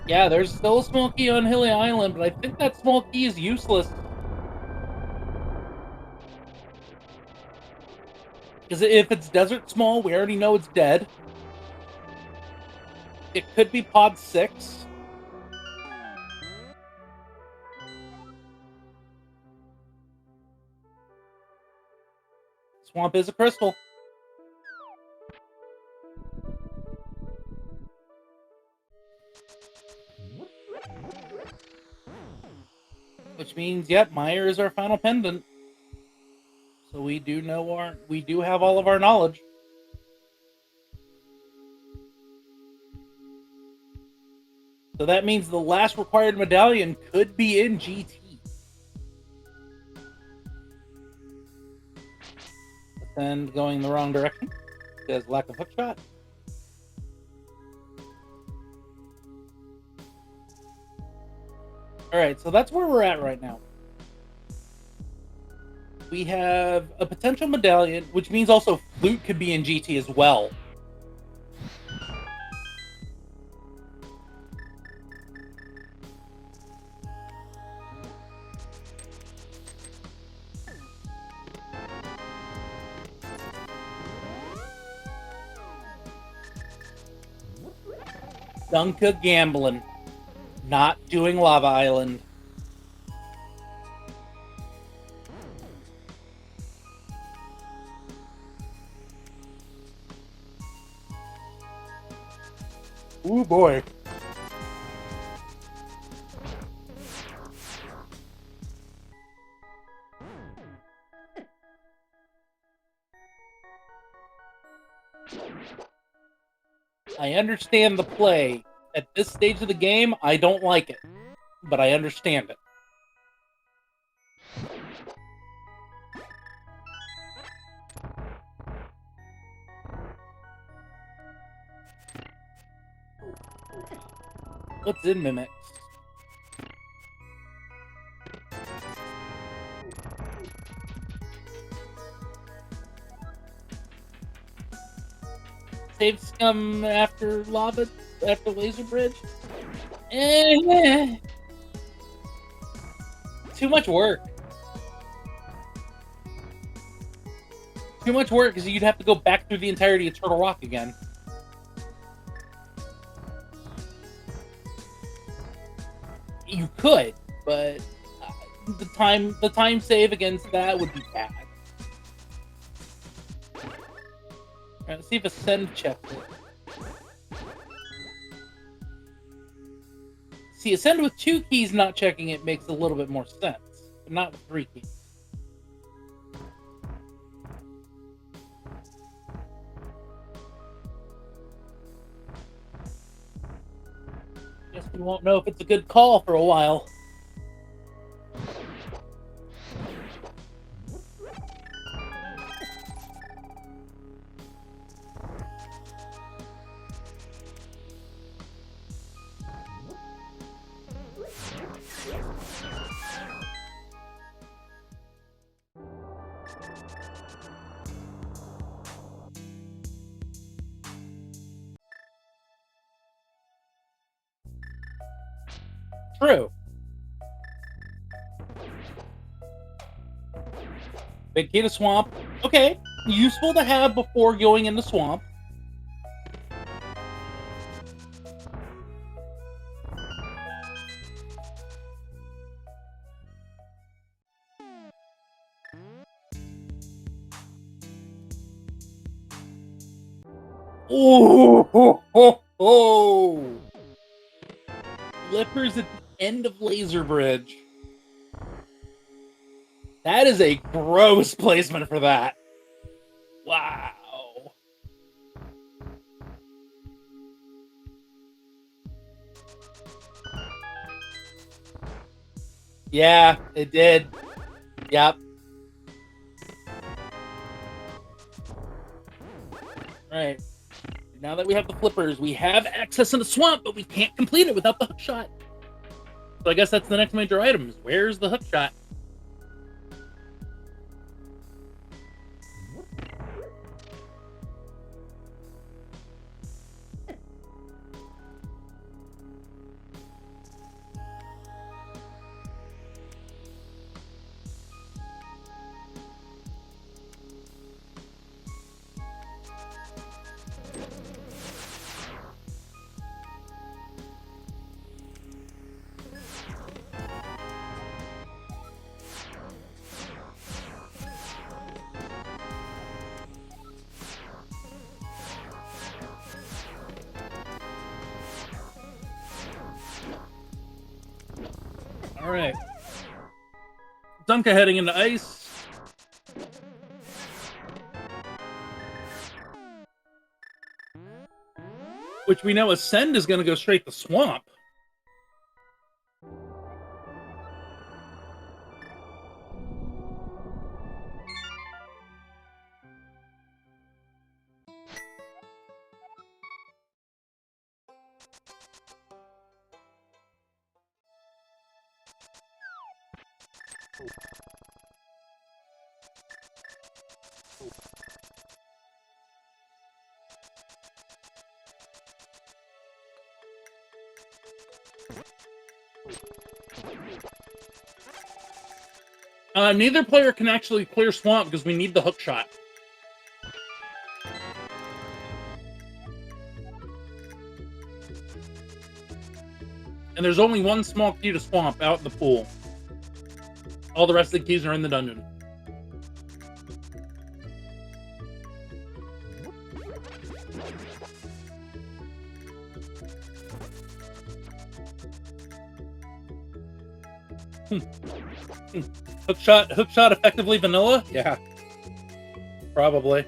Yeah, there's still a small key on Hilly Island, but I think that small key is useless. Because if it's Desert Small, we already know it's dead. It could be Pod 6. Swamp is a crystal. Which means, yep, Meyer is our final pendant. So we do have all of our knowledge. So that means the last required medallion could be in GT. And going the wrong direction because lack of hookshot. Alright, so that's where we're at right now. We have a potential medallion, which means also Flute could be in GT as well. Dunka gambling. Not doing Lava Island. Ooh boy. I understand the play. At this stage of the game, I don't like it, but I understand it. What's in Mimics? Save Scum after Lava, after Laser Bridge? Too much work. Too much work because you'd have to go back through the entirety of Turtle Rock again. You could, but the time save against that would be bad. Let's see if Ascend checks it. See, Ascend with 2 keys not checking it makes a little bit more sense, but not with 3 keys. Guess we won't know if it's a good call for a while. True. Big key to swamp. Okay, useful to have before going in the swamp. Oh, ho, ho, ho. Flippers at the end of Laser Bridge. That is a gross placement for that. Wow. Yeah, it did. Yep. Right. Now that we have the flippers, we have access in the swamp, but we can't complete it without the hook shot. So I guess that's the next major item, is where's the hook shot? All right. Dunka heading into ice. Which we know Ascend is going to go straight to swamp. Neither player can actually clear swamp because we need the hook shot. And there's only one small key to swamp out in the pool. All the rest of the keys are in the dungeon. Hook shot effectively vanilla? Yeah. Probably.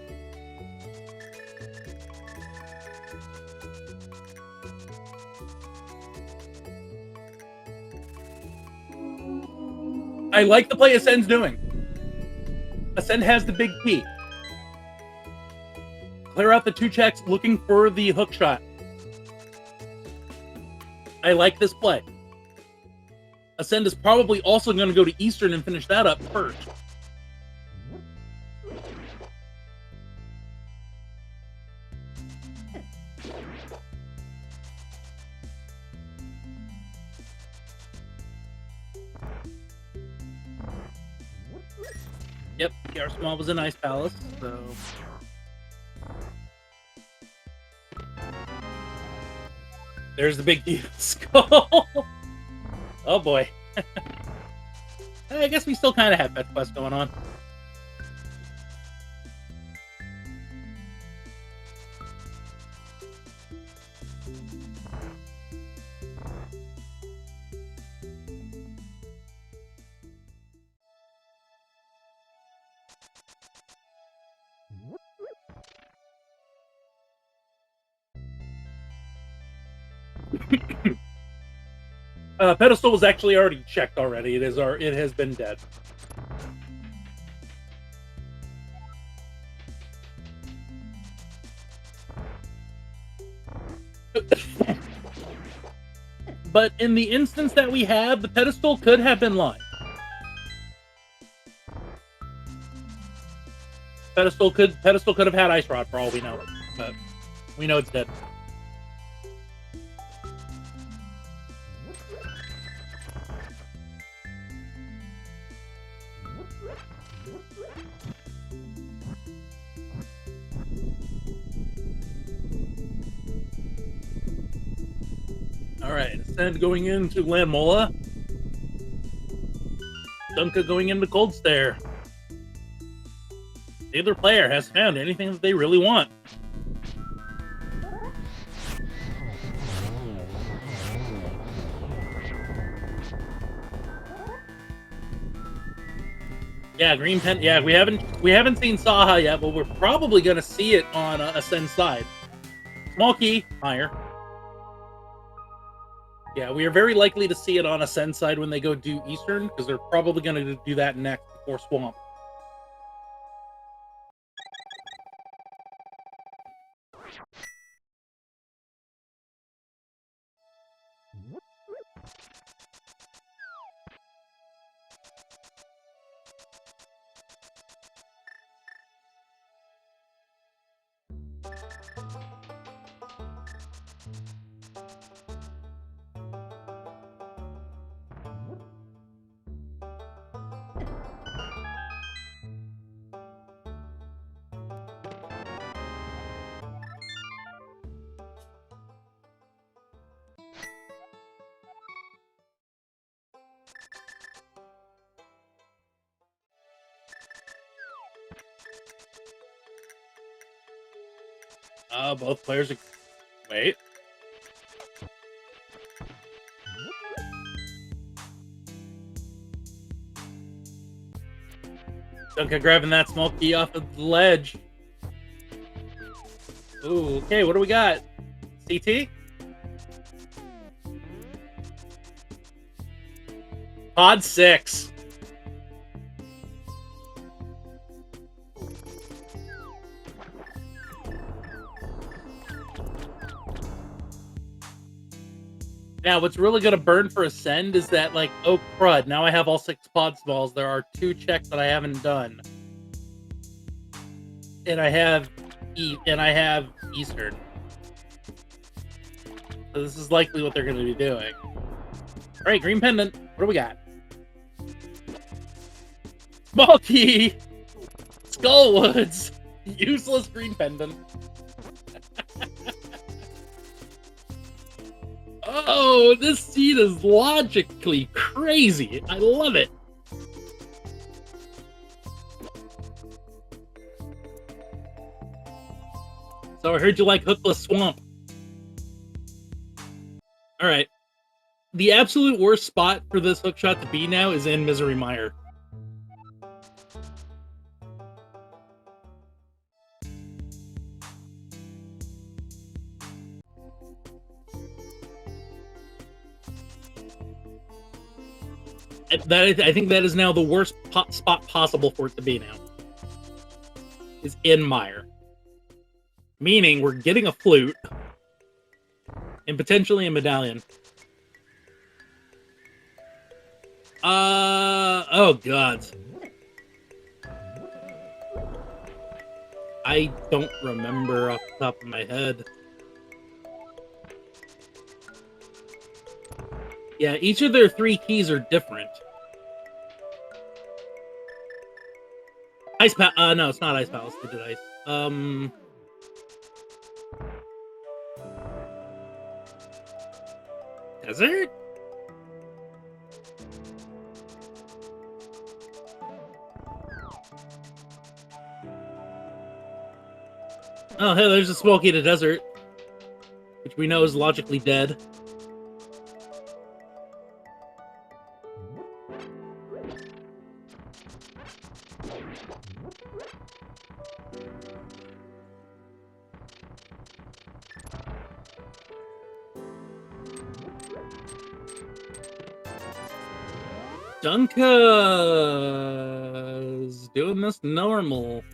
I like the play Ascend's doing. Ascend has the big key. Clear out the 2 checks looking for the hook shot. I like this play. Ascend is probably also going to go to Eastern and finish that up first. Yep, PR Small was in Ice Palace, so... There's the big skull. Oh boy. I guess we still kind of have Fetch Quest going on. Pedestal was actually already checked already. It has been dead. But in the instance that we have, the pedestal could have been live. Pedestal could have had Ice Rod for all we know, but we know it's dead. Alright, instead going into Landmola. Dunka going into Cold Stare. Neither player has found anything that they really want. Yeah, Green Pen. Yeah, we haven't seen Saha yet, but we're probably gonna see it on Ascend side. Small key, higher. Yeah, we are very likely to see it on Ascend side when they go do Eastern, because they're probably going to do that next before Swamp. Both players are... Wait. Dunka grabbing that small key off of the ledge. Ooh, okay, what do we got? CT? Pod 6. Now, what's really going to burn for Ascend is that, like, oh crud, now I have all 6 pod smalls. There are 2 checks that I haven't done. And I have Eastern. So this is likely what they're going to be doing. Alright, Green Pendant. What do we got? Small Key! Skullwoods! Useless Green Pendant. Oh, this seed is logically crazy. I love it. So I heard you like Hookless Swamp. Alright. The absolute worst spot for this hookshot to be now is in Misery Mire. I think that is now the worst spot possible for it to be now. Is in Mire. Meaning we're getting a flute. And potentially a medallion. Oh god. I don't remember off the top of my head. Yeah, each of their 3 keys are different. Ice Palace. No, it's not Ice Palace. They did Ice. Desert? Oh, hey, there's a Smoky to Desert, which we know is logically dead. Dunka's doing this normal.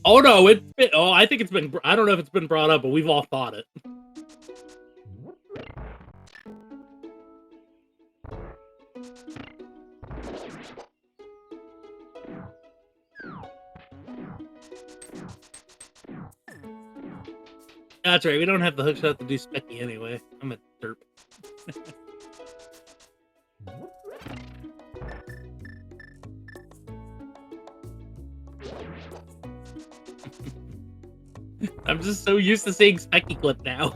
Oh no, I think it's been. I don't know if it's been brought up, but we've all thought it. That's right. We don't have the hookshot to do Specky anyway. I'm a derp. I'm just so used to seeing Specky clip now.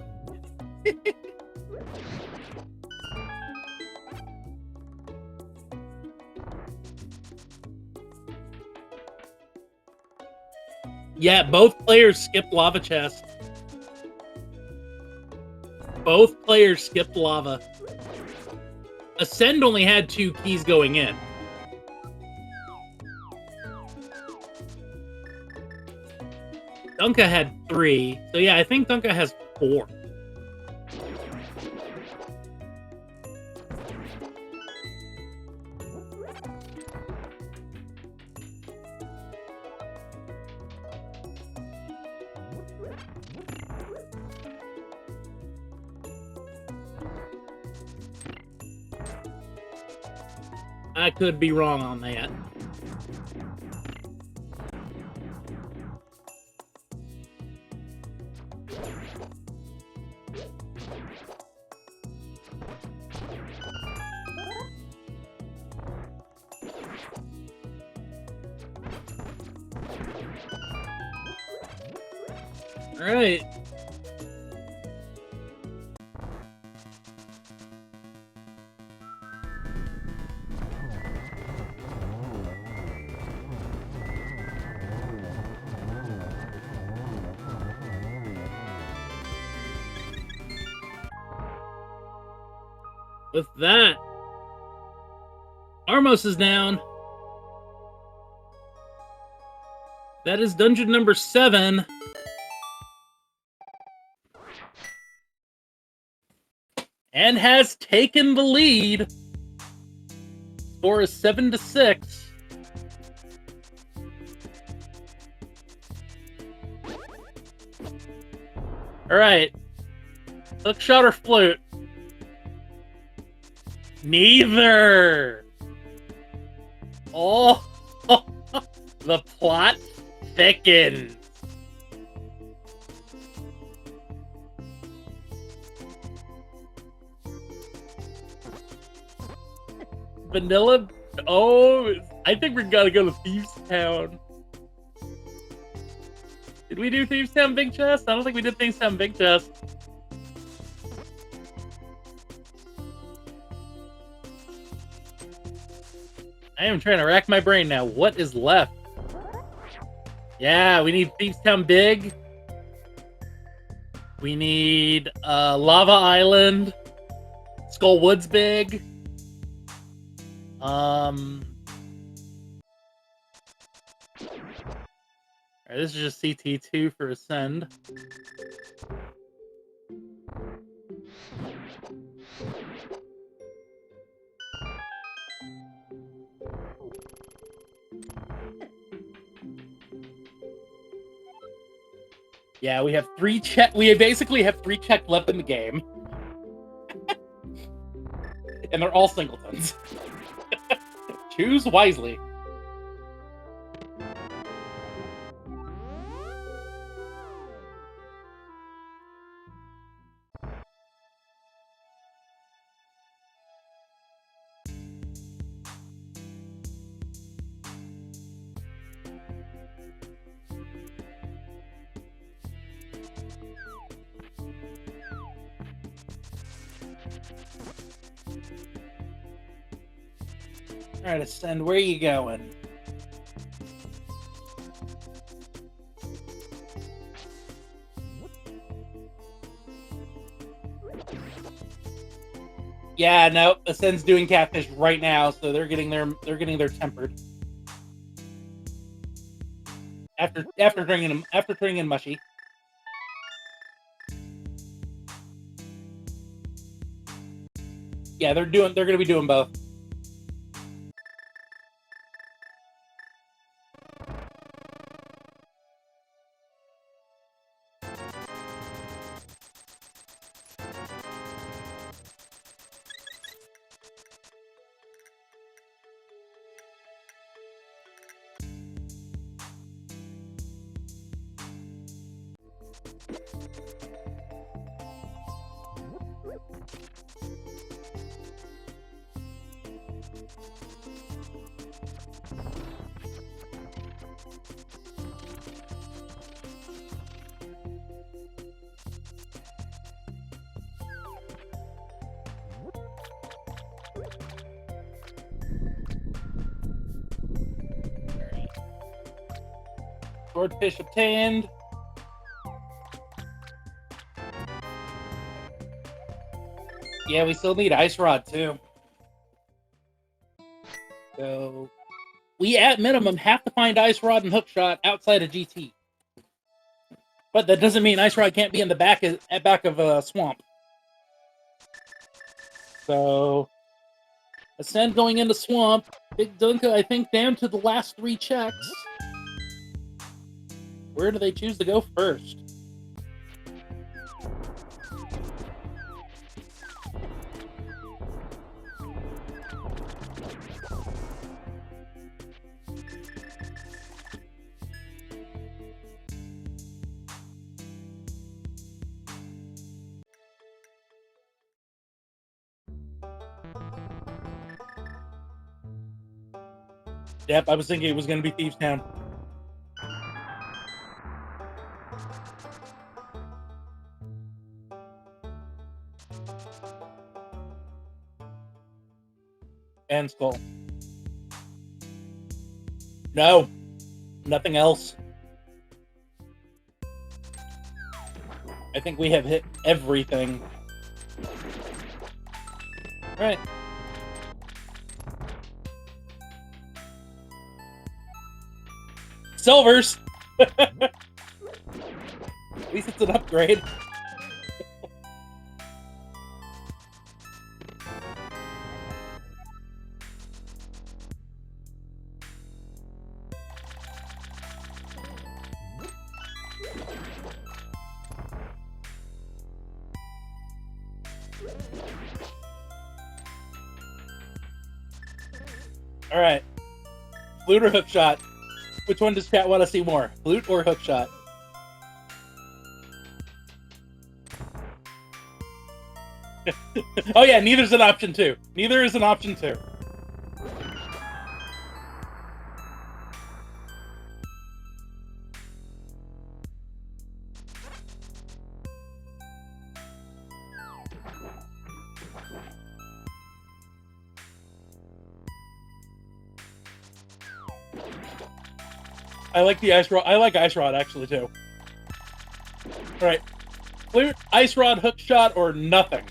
Yeah, both players skipped lava chest. Both players skipped lava. Ascend only had 2 keys going in. Dunka had 3. So yeah, I think Dunka has 4. I could be wrong on that. All right. With that, Armos is down. That is dungeon number 7. And has taken the lead. Score is 7-6. All right. Hookshot or flute? Neither. Oh, the plot thickens. Vanilla. Oh, I think we gotta go to Thieves Town. Did we do Thieves Town Big Chest? I don't think we did Thieves Town Big Chest. I am trying to rack my brain now. What is left? Yeah, we need Thieves Town Big. We need Lava Island. Skull Woods Big. Alright, this is just CT2 for Ascend. Yeah, we have 3 check. We basically have 3 check left in the game, and they're all singletons. Choose wisely. All right, Ascend, where are you going? Yeah, no, Ascend's doing catfish right now, so they're getting their tempered. After turning in mushy. Yeah, they're going to be doing both. Swordfish obtained. Yeah, we still need Ice Rod, too. So, we at minimum have to find Ice Rod and Hookshot outside of GT. But that doesn't mean Ice Rod can't be in the back of a swamp. So, Ascend going into swamp. BigDunka, I think, down to the last 3 checks. Where do they choose to go first? Yep, I was thinking it was going to be Thieves Town. And Skull. No, nothing else. I think we have hit everything. All right. Silvers! At least it's an upgrade. All right. Flute or Hookshot? Which one does chat want to see more? Flute or Hookshot? Oh yeah, neither's an option 2. Neither is an option 2. I like the Ice Rod. I like Ice Rod, actually, too. All right. Flute, Ice Rod, Hookshot, or nothing?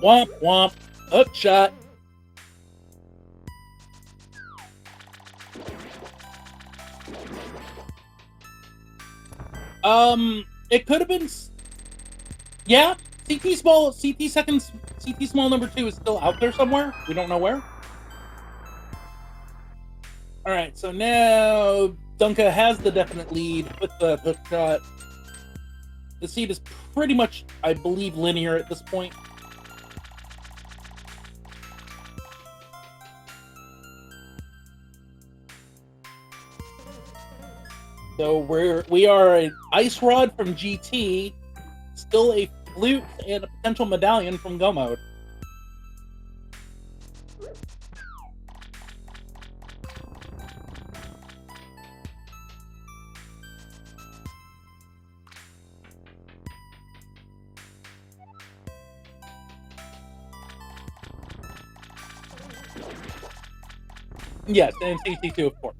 Womp womp. Hookshot. It could have been. Yeah, CT small number 2 is still out there somewhere. We don't know where. All right, so now Dunka has the definite lead with the Hookshot. The seed is pretty much, I believe, linear at this point. So we are an Ice Rod from GT, still a Flute and a potential medallion from Go Mode. Yes, and CT2, of course.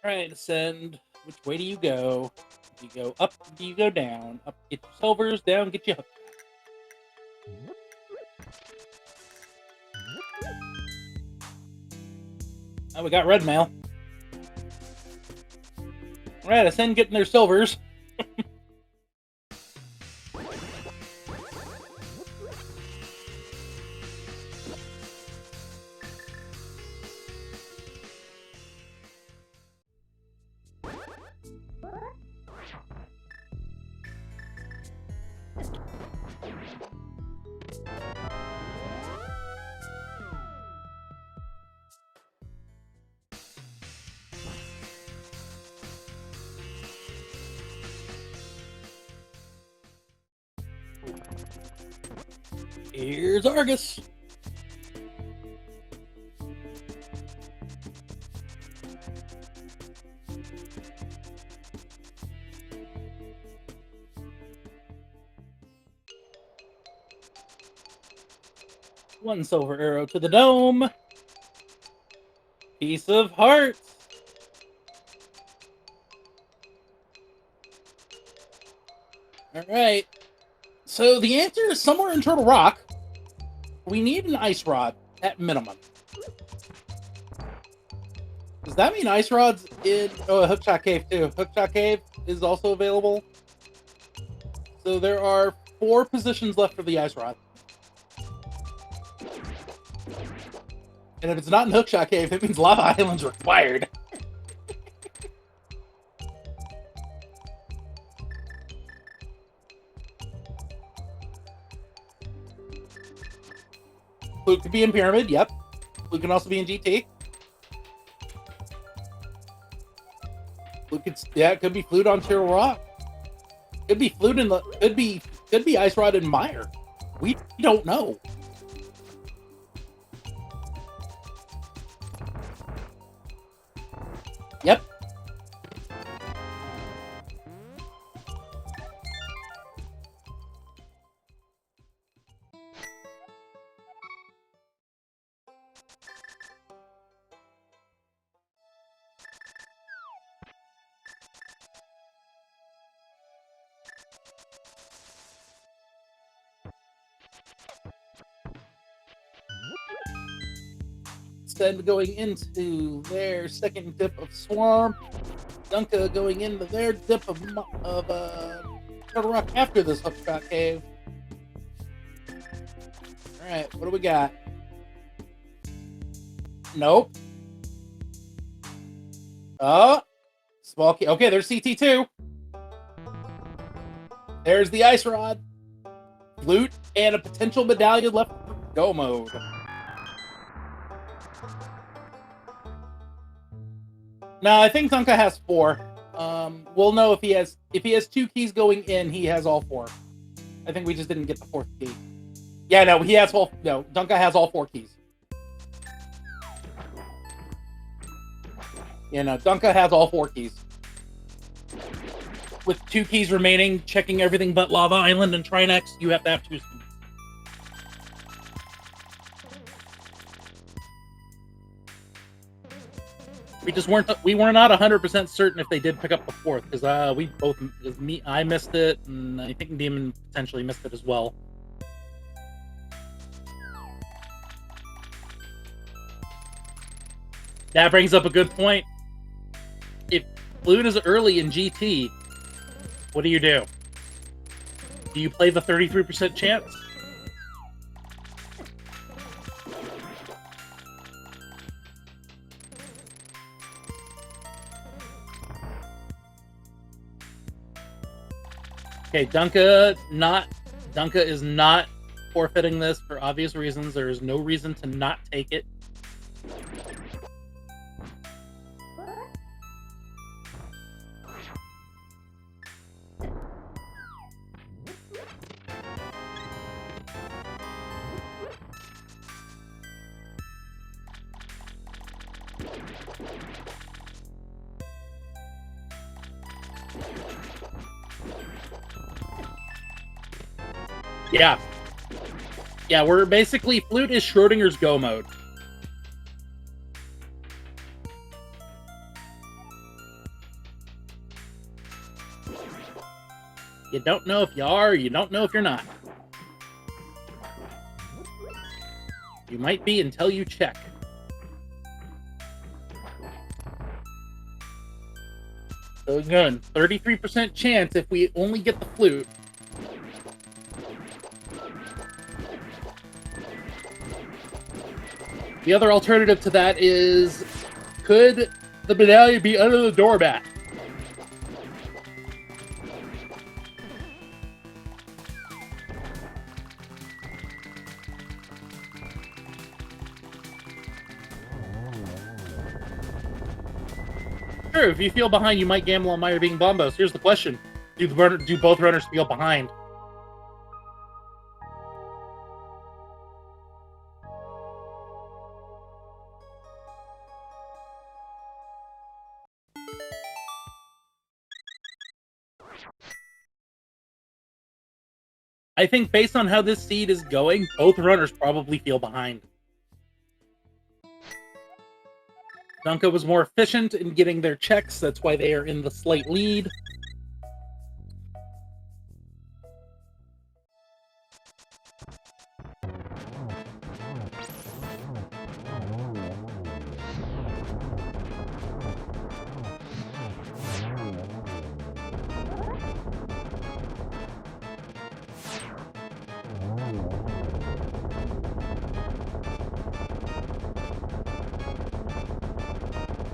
All right, Ascend. Which way do you go? Do you go up? Do you go down? Up, get your silvers. Down, get your hook. Oh, we got red mail. All right, Ascend getting their silvers. Here's Argus. One silver arrow to the dome. Piece of hearts. All right. So the answer is somewhere in Turtle Rock. We need an ice rod at minimum. Does that mean ice rods in Hookshot Cave too? Hookshot Cave is also available. So there are 4 positions left for the ice rod. And if it's not in Hookshot Cave, it means Lava Island's required. Flute could be in Pyramid, yep. Flute can also be in GT. Flute could, yeah, it could be Flute on Turtle Rock. Could be Flute in the, could be Ice Rod in Mire. We don't know. Yep. Instead, going into their second dip of Swamp. Dunka going into their dip of Turtle Rock after this Hookshot Cave. Alright, what do we got? Nope. Oh, small key. Okay, there's CT2. There's the Ice Rod. Flute and a potential medallion left for go mode. No, I think Dunka has 4. We'll know if he has 2 keys going in, he has all 4. I think we just didn't get the 4th key. Yeah, no, he has all. No, Dunka has all 4 keys. Yeah, no, Dunka has all 4 keys. With 2 keys remaining, checking everything but Lava Island and Trinex, you have to have 2. We were not 100% certain if they did pick up the 4th, because I missed it, and I think Demon potentially missed it as well. That brings up a good point. If Flute is early in GT, what do you do? Do you play the 33% chance? Okay, Dunka is not forfeiting this for obvious reasons. There is no reason to not take it. Yeah. Yeah, we're basically... Flute is Schrodinger's Go mode. You don't know if you are, you don't know if you're not. You might be until you check. So again, 33% chance if we only get the Flute. The other alternative to that is, could the medallion be under the doormat? Sure, if you feel behind, you might gamble on Meyer being Bombos. Here's the question. Do both runners feel behind? I think based on how this seed is going, both runners probably feel behind. Dunka was more efficient in getting their checks. That's why they are in the slight lead.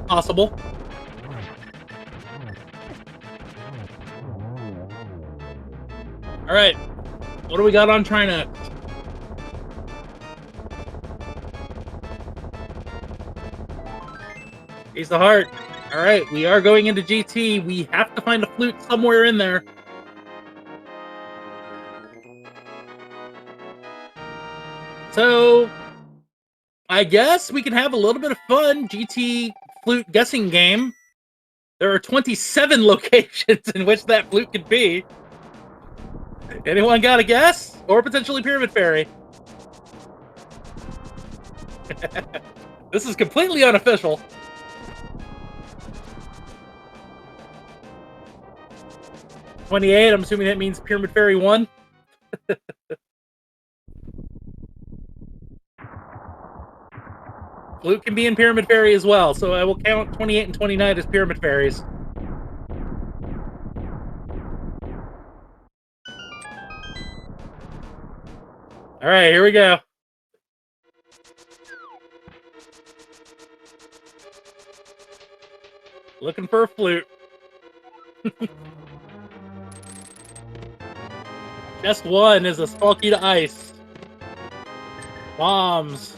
Possible. All right, what do we got on Trinex? Ace of Heart. All right, we are going into GT. We have to find a Flute somewhere in there. So, I guess we can have a little bit of fun. GT Flute guessing game. There are 27 locations in which that Flute could be. Anyone got a guess? Or potentially Pyramid Fairy. This is completely unofficial. $28, I'm assuming that means Pyramid Fairy 1. Flute can be in Pyramid Fairy as well, so I will count 28 and 29 as Pyramid Fairies. All right, here we go. Looking for a Flute. Just one is a Spalky to Ice. Bombs.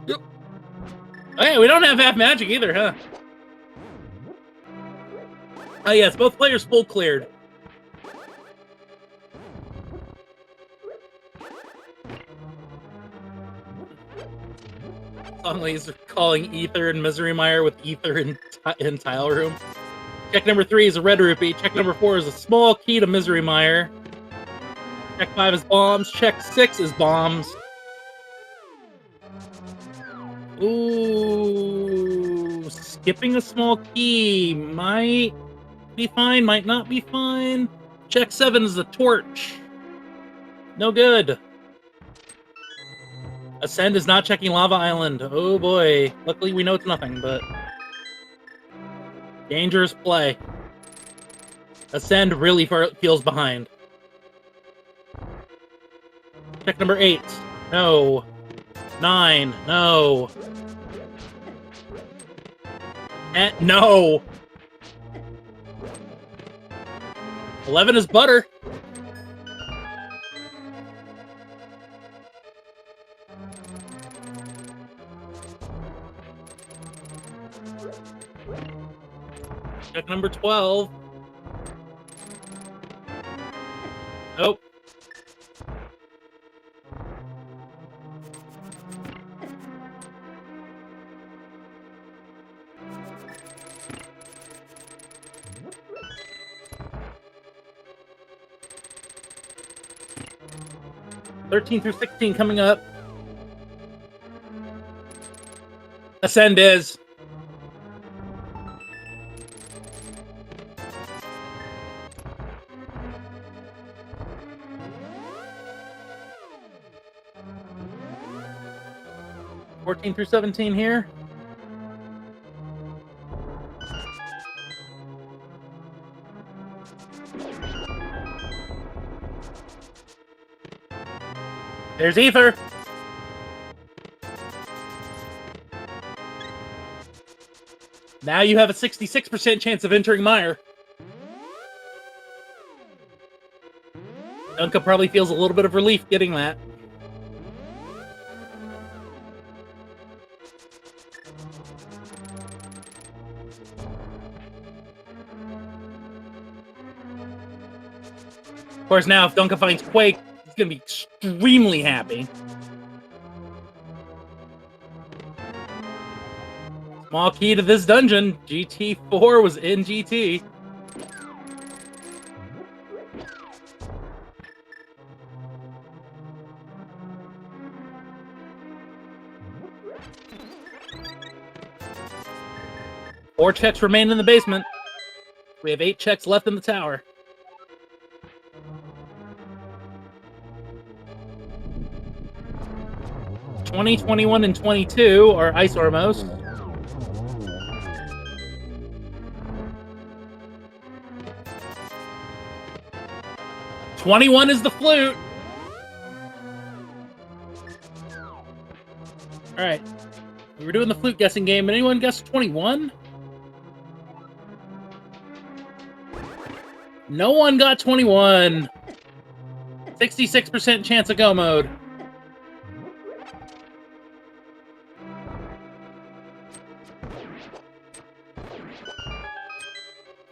Yep. Okay, we don't have half magic either, huh? Oh yes, both players full cleared. Songly's calling Ether and Misery Mire with Ether in Tile Room. Check number 3 is a red rupee. Check number 4 is a small key to Misery Mire. Check 5 is bombs. Check 6 is bombs. Ooh, skipping a small key might be fine, might not be fine. Check 7 is the torch. No good. Ascend is not checking Lava Island. Oh boy. Luckily we know it's nothing, but... dangerous play. Ascend really feels behind. Check number 8. No. 9. No. No. 11 is butter. Check number 12. Nope. (13 through 16 coming up. Ascend is. (14 through 17 here. There's Ether. Now you have a 66% chance of entering Mire. Dunka probably feels a little bit of relief getting that. Of course, now if Dunka finds Quake, he's going to be extremely happy. Small key to this dungeon. GT4 was in GT. Four checks remain in the basement. We have 8 checks left in the tower. (20, 21, and 22 are Ice Ormos. (21 is the flute. Alright. We were doing the flute guessing game. Anyone guess 21? No one got 21. 66% chance of go mode.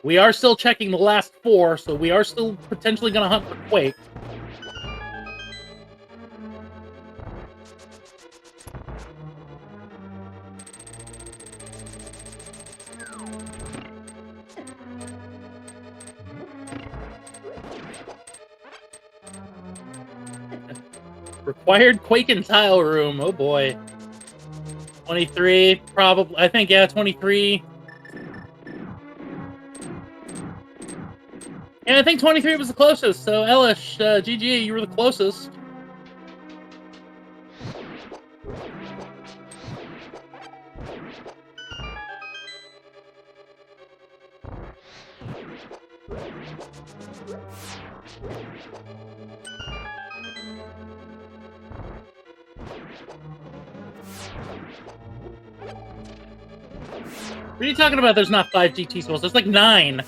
We are still checking the last 4, so we are still potentially going to hunt for Quake. Required Quake and Tile Room. Oh boy. 23, probably. I think, yeah, 23. Yeah, I think 23 was the closest. So, Elish, GG, you were the closest. What are you talking about? There's not 5 GT souls. There's like 9.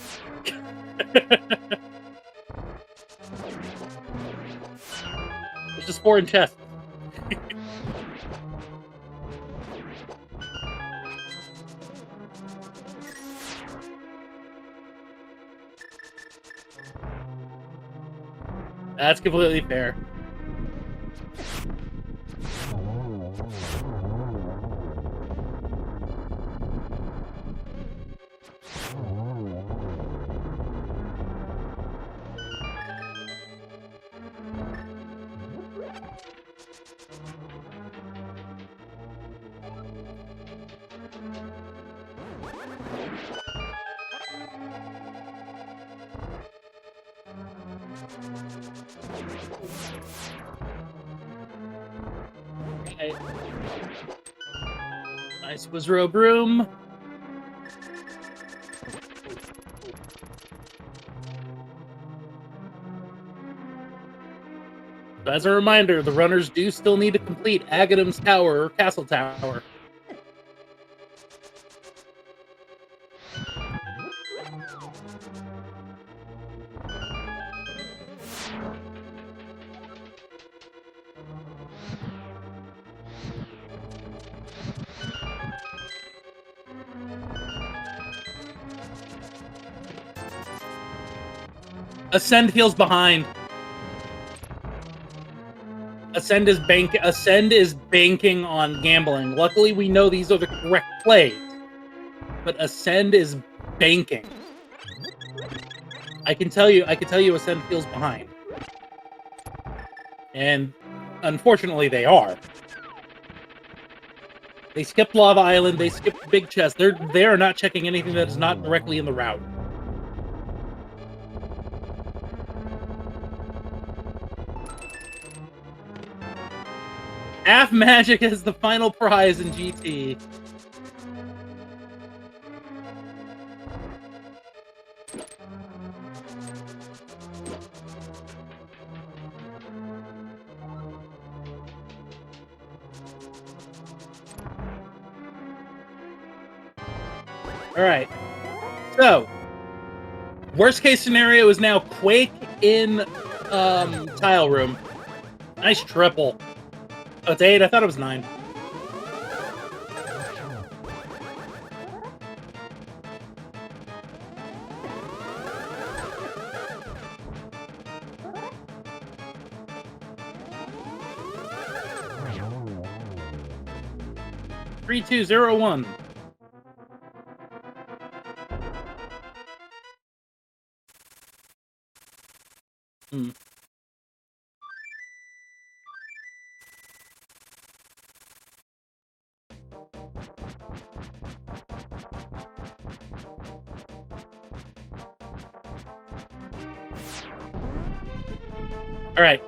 There's just 4 in chest. That's completely fair. Nice Wizrow Broom. As a reminder, the runners do still need to complete Agadam's Tower or Castle Tower. Ascend feels behind. Ascend is banking on gambling. Luckily, we know these are the correct plays, but Ascend is banking. I can tell you, Ascend feels behind, and unfortunately, they are. They skipped Lava Island. They skipped Big Chest. They are not checking anything that is not directly in the route. Half Magic is the final prize in GT. All right. So, worst case scenario is now Quake in Tile Room. Nice triple. Oh, it's 8? I thought it was 9. Three, 2, 0, 1. All right.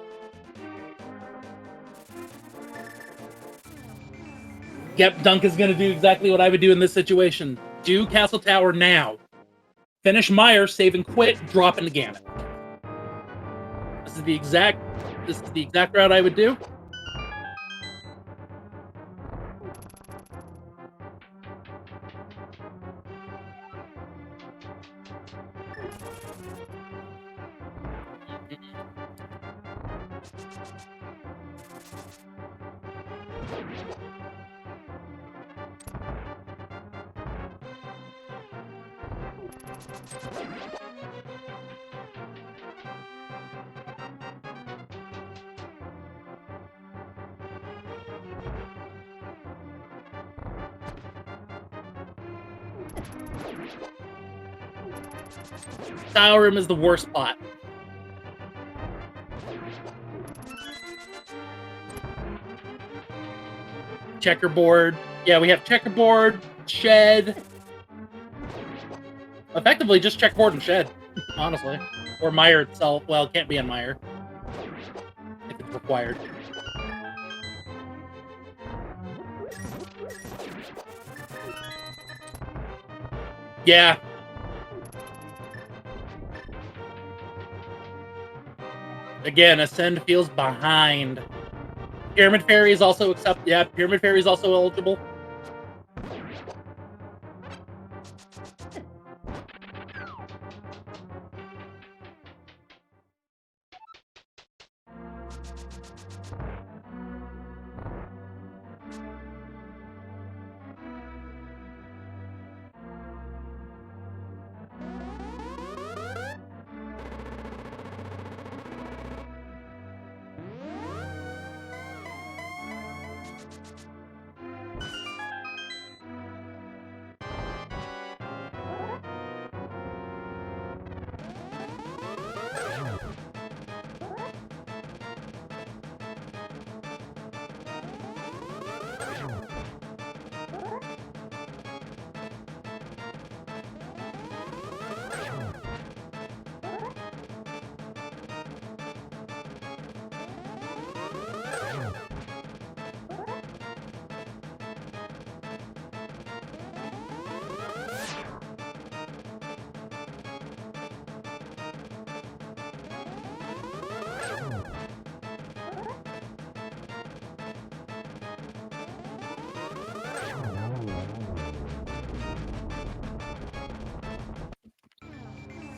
Yep, Dunk is going to do exactly what I would do in this situation. Do Castle Tower now. Finish Meyer, save and quit, drop into Gambit. This is the exact route I would do. Tile Room is the worst spot. Checkerboard. Yeah, we have checkerboard, shed. Effectively, just checkerboard and shed, honestly. Or Meyer itself. Well, it can't be on Meyer. If it's required. Yeah. Again, Ascend feels behind. Pyramid Fairy is also Pyramid Fairy is also eligible.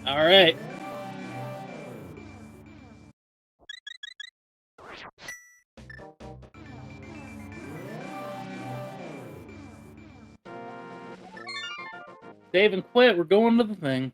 All right. Save and quit. We're going to the thing.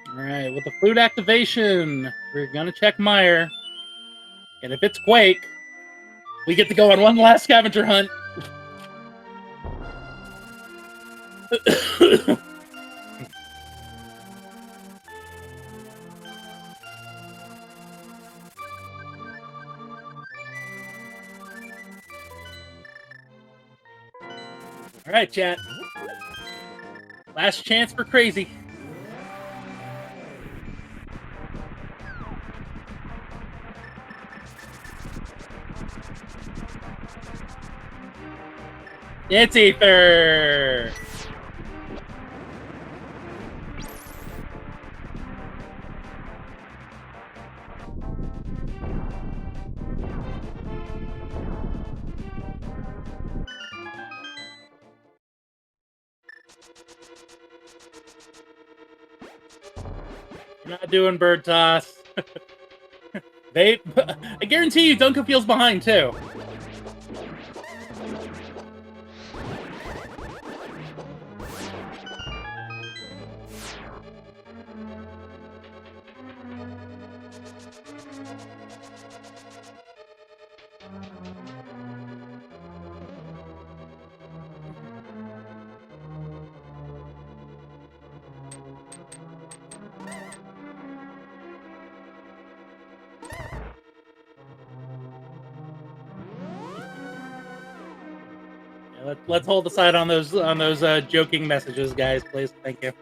All right, with the food activation, we're gonna check Meyer, and if it's Quake, we get to go on one last scavenger hunt. All right, chat. Last chance for crazy. It's Ether. We're not doing bird toss. I guarantee you, Dunka feels behind too. Let's hold aside on those joking messages, guys, please. Thank you.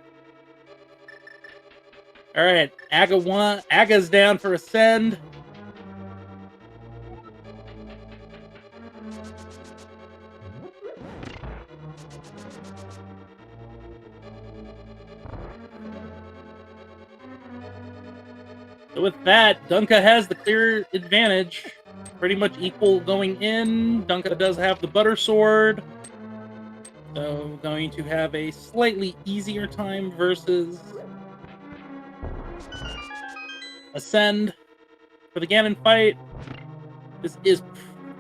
All right, Aga's down for Ascend. So with that, Dunka has the clear advantage. Pretty much equal going in. Dunka does have the butter sword. So going to have a slightly easier time versus Ascend. For the Ganon fight, this is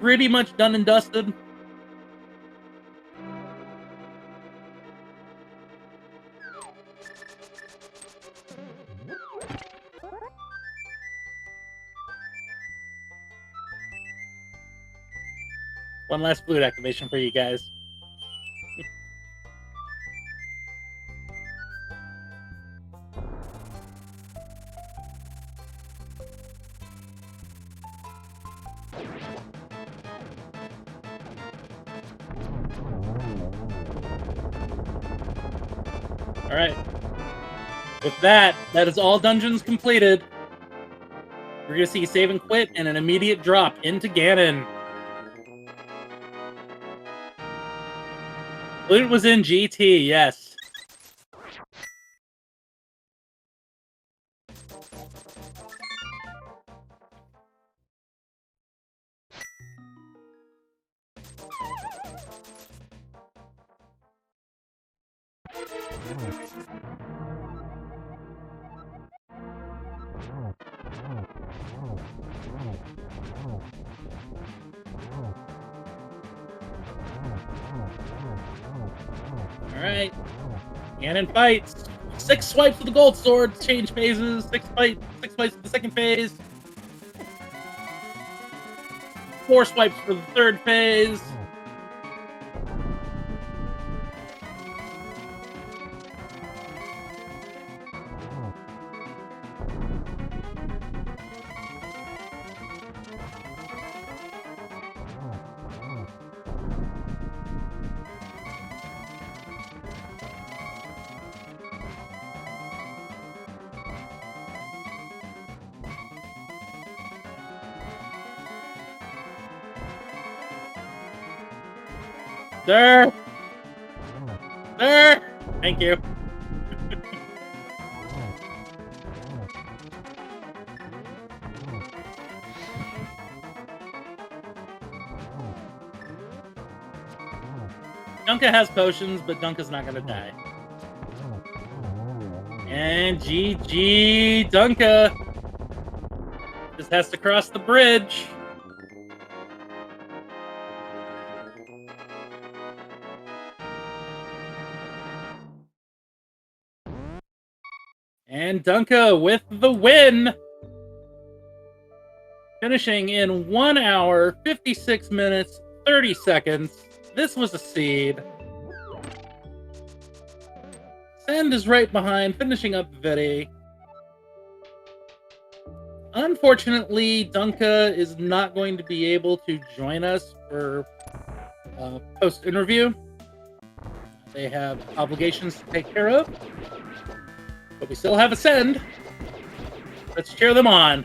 pretty much done and dusted. One last flute activation for you guys. All right. With that is all dungeons completed. We're going to see save and quit and an immediate drop into Ganon. Flute was in GT, yes. Alright. Ganon fights. 6 swipes with the gold sword to change phases. 6 swipes for the second phase. 4 swipes for the third phase. Sir! Sir! Thank you. Dunka has potions, but Dunka's not gonna die. And GG, Dunka just has to cross the bridge. And Dunka with the win, finishing in 1 hour, 56 minutes, 30 seconds. This was a seed. Send is right behind, finishing up Vidi. Unfortunately, Dunka is not going to be able to join us for post-interview. They have obligations to take care of. But we still have a send. Let's cheer them on.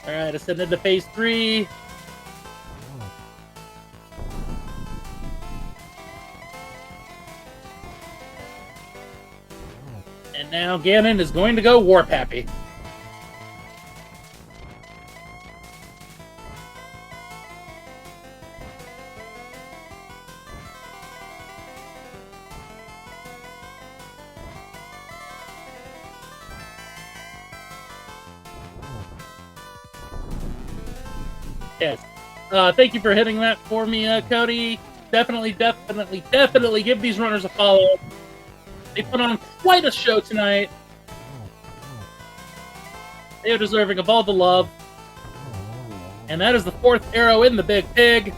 All right, ascended to phase 3. And now Ganon is going to go warp happy. Yes. Thank you for hitting that for me, Cody. Definitely give these runners a follow. They put on quite a show tonight. They are deserving of all the love. And that is the 4th arrow in the Big Pig.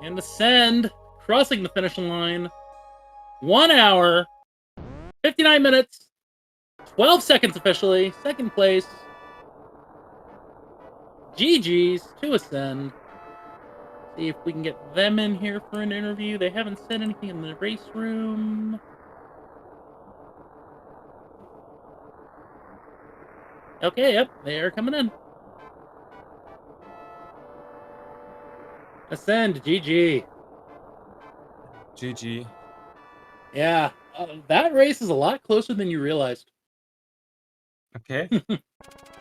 And Ascend, crossing the finish line. 1 hour, 59 minutes, 12 seconds officially. 2nd place. GG's to Ascend. See if we can get them in here for an interview. They haven't said anything in the race room. Okay, yep, they are coming in. Ascend, GG. GG. Yeah, that race is a lot closer than you realized. Okay.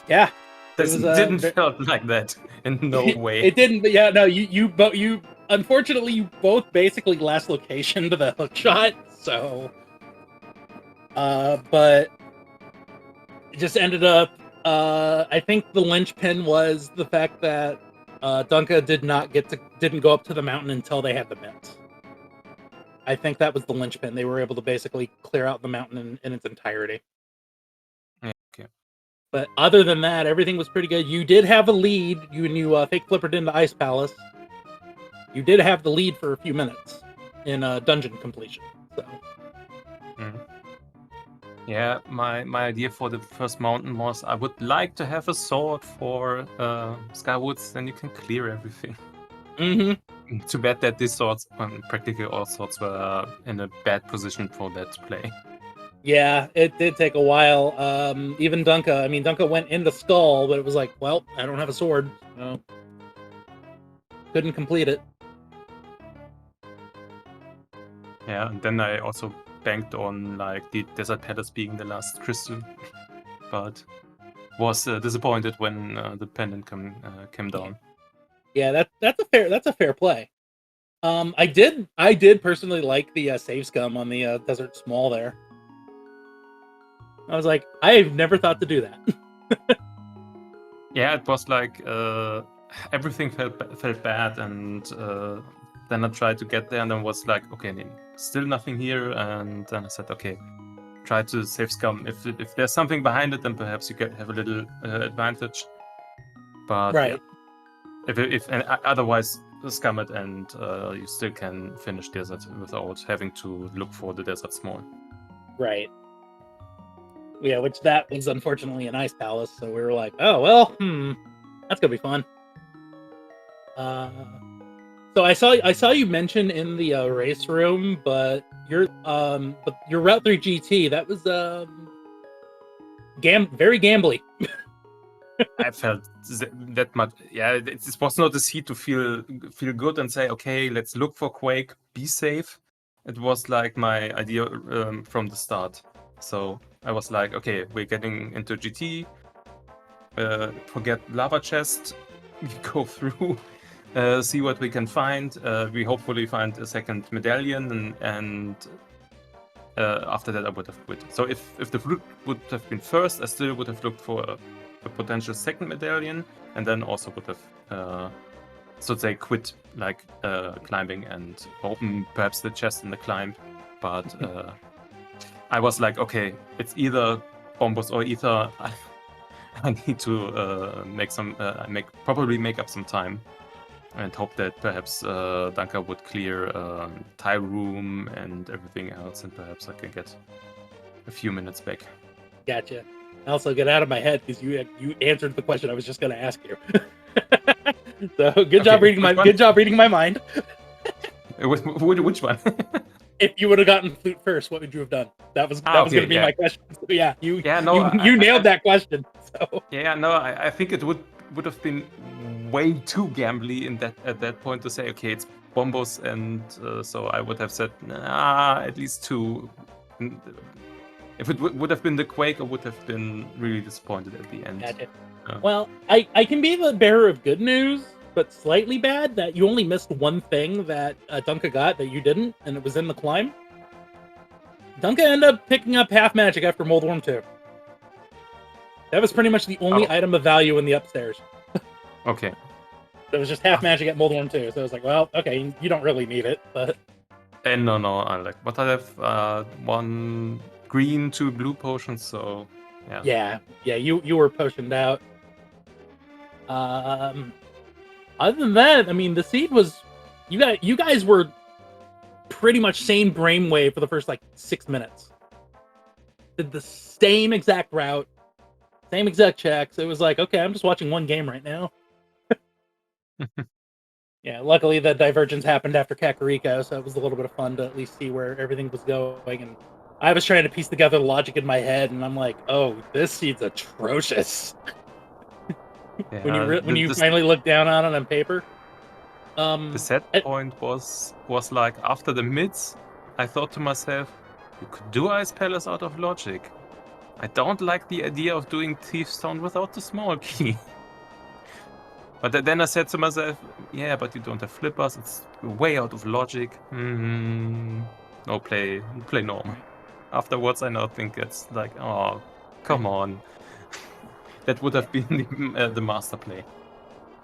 Yeah. This didn't feel like that in no way. It didn't, but yeah, no, you unfortunately you both basically last location to the hook shot, so but it just ended up I think the linchpin was the fact that Dunka didn't go up to the mountain until they had the mitts. I think that was the linchpin. They were able to basically clear out the mountain in its entirety. Yeah, okay. But other than that, everything was pretty good. You did have a lead. You fake flippered into Ice Palace. You did have the lead for a few minutes in dungeon completion. So. Yeah, my idea for the first mountain was I would like to have a sword for Skywoods, then you can clear everything. Mm-hmm. Too bad that these swords, practically all swords, were in a bad position for that play. Yeah, it did take a while. Even Dunka, I mean, Dunka went into Skull, but it was like, well, I don't have a sword, so couldn't complete it. Yeah, and then I also banked on like the Desert Palace being the last crystal, but was disappointed when the pendant came down. Yeah, that's a fair play. I did personally like the save scum on the Desert Small there. I was like, I've never thought to do that. Yeah, it was like everything felt bad, and then I tried to get there, and then was like, okay, still nothing here, and then I said, okay, try to save scum. If there's something behind it, then perhaps you can have a little advantage. But Right. Yeah, if otherwise scum it, and you still can finish desert without having to look for the Desert Small. Right. Yeah, which that was unfortunately an ice palace, so we were like, oh well, that's gonna be fun. So I saw you mention in the race room, but your Route 3 GT, that was very gambly. I felt that much. Yeah, it was not easy to feel good and say, okay, let's look for Quake, be safe. It was like my idea from the start. So I was like, okay, we're getting into GT. Forget lava chest. We go through, see what we can find. We hopefully find a second medallion, and after that I would have quit. So if the route would have been first, I still would have looked for a potential second medallion, and then also would have so to say quit like climbing and open perhaps the chest in the climb. But I was like, okay, it's either bombos or ether. I need to probably make up some time and hope that perhaps Dunka would clear tie room and everything else, and perhaps I can get a few minutes back. Gotcha. Also, get out of my head because you answered the question I was just going to ask you. So good job reading my mind. Which one? If you would have gotten flute first, what would you have done? That was going to be my question. So yeah, you nailed that question. So yeah, no, I think it would have been way too gambly at that point to say, okay, it's bombos, and so I would have said, nah, at least two. If it would have been the Quake, I would have been really disappointed at the end. Gotcha. Well, I can be the bearer of good news, but slightly bad that you only missed one thing that Dunka got that you didn't, and it was in the climb. Dunka ended up picking up half magic after Mold Worm 2. That was pretty much the only item of value in the upstairs. Okay. It was just half magic at Mold Worm 2, so I was like, well, okay, you don't really need it, but... And no, but I have 1 green, 2 blue potions, so yeah. Yeah, you were potioned out. Other than that, I mean, the seed was... You guys were pretty much same brainwave for the first, 6 minutes. Did the same exact route, same exact checks. It was like, okay, I'm just watching one game right now. Yeah, luckily the Divergence happened after Kakariko, so it was a little bit of fun to at least see where everything was going. And I was trying to piece together the logic in my head, and I'm like, oh, this seed's atrocious. Yeah, when you finally look down on it on paper. The set point was like after the mids, I thought to myself, you could do Ice Palace out of logic. I don't like the idea of doing Thief Stone without the small key. But then I said to myself, yeah, but you don't have flippers, it's way out of logic. No, play normal. Afterwards, I now think it's like, oh, come on. That would have been the master play.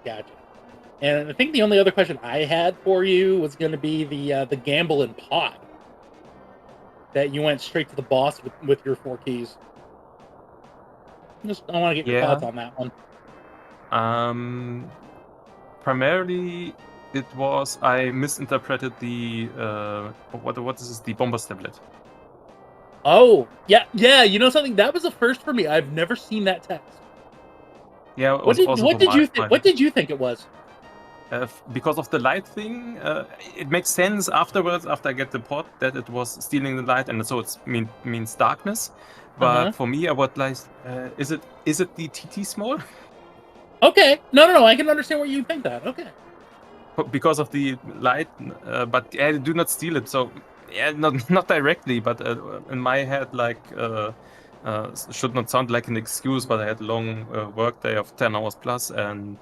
Gotcha. And I think the only other question I had for you was going to be the gamble in pod. That you went straight to the boss with your 4 keys. I want to get your thoughts on that one. Primarily, it was I misinterpreted the what is this? The Bomber's tablet. Oh, yeah. You know something? That was a first for me. I've never seen that text. Yeah. What did you think it was? Because of the light thing, it makes sense afterwards. After I get the pod, that it was stealing the light, and so it means darkness. But for me, I was like, is it the TT small? Okay, no, I can understand why you think that. Okay, because of the light, but I do not steal it. So Yeah, not directly, but in my head, like should not sound like an excuse, but I had a long work day of 10 hours plus, and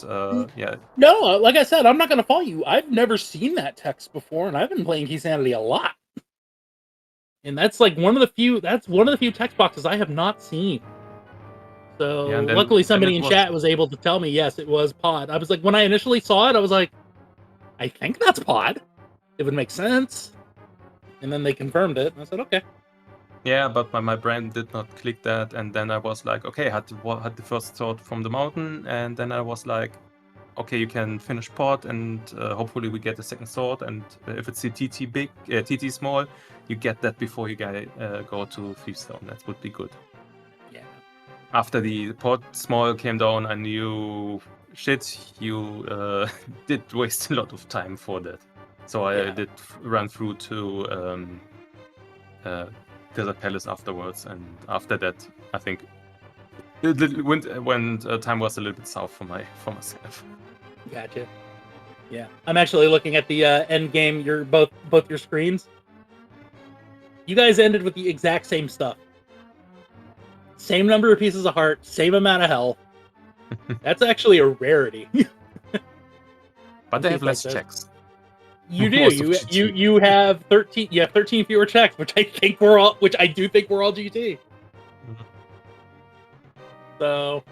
yeah. No, like I said, I'm not gonna fault you. I've never seen that text before, and I've been playing Key Sanity a lot. And that's like one of the few text boxes I have not seen. So Yeah, and luckily then somebody it in was, chat was able to tell me, yes, it was Pod. I was like, when I initially saw it, I was like, I think that's Pod. It would make sense. And then they confirmed it. And I said, okay. yeah, but my brain did not click that, and then I was like, okay, had the first thought from the mountain, and then I was like, okay, you can finish pod, and hopefully we get a second sword, and if it's the TT big, TT small, you get that before you go to Thiefstone. That would be good. Yeah. After the pod small came down, I knew, shit, you did waste a lot of time for that. So I did run through to Desert Palace afterwards, and after that, I think when time was a little bit south for myself. Gotcha. Yeah, I'm actually looking at the end game. Your both your screens. You guys ended with the exact same stuff. Same number of pieces of heart, same amount of health. That's actually a rarity. But they have less checks. You do. You have 13. You have 13 fewer checks, which I do think we're all GT. Mhm. So,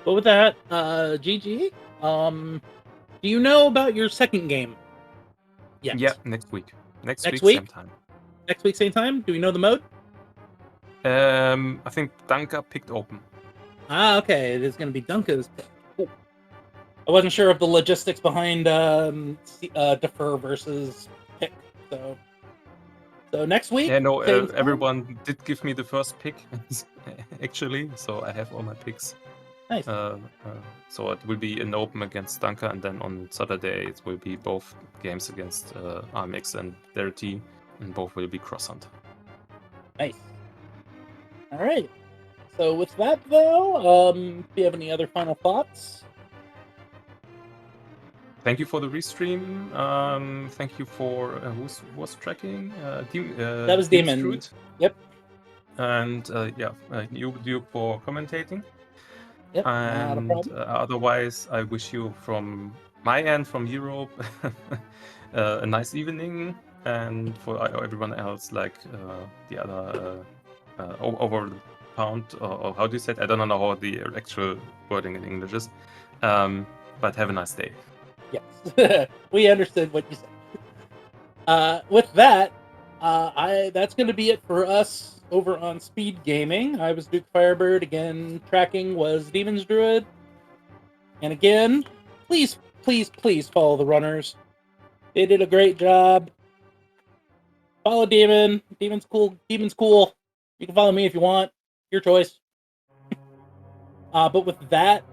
but with that, GG. Do you know about your second game yet? Yeah, next week. Next week, week? same time. Next week, same time? Do we know the mode? I think Dunka picked open. Ah, okay. It is going to be Dunka's pick. Cool. I wasn't sure of the logistics behind defer versus pick. So next week. Yeah, no, everyone did give me the first pick, actually. So I have all my picks. Nice. So it will be an open against Dunka, and then on Saturday it will be both games against RMX and their team, and both will be cross hunt. Nice. All right. So with that, though, do you have any other final thoughts? Thank you for the restream. Thank you for who was tracking? That was Demon. Yep. And you for commentating. Yep. And not a problem. Otherwise, I wish you from my end, from Europe, a nice evening, and for everyone else, like the other over the pound, or how do you say it? I don't know how the actual wording in English is. But have a nice day. Yes, we understood what you said. With that, that's going to be it for us over on SpeedGaming. I was Duke Firebird. Again, tracking was Demon's Druid. And again, please, please, please follow the runners. They did a great job. Follow Demon. Demon's cool. Demon's cool. You can follow me if you want. Your choice. But with that,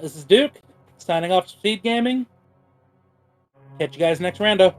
this is Duke, signing off SpeedGaming. Catch you guys next rando.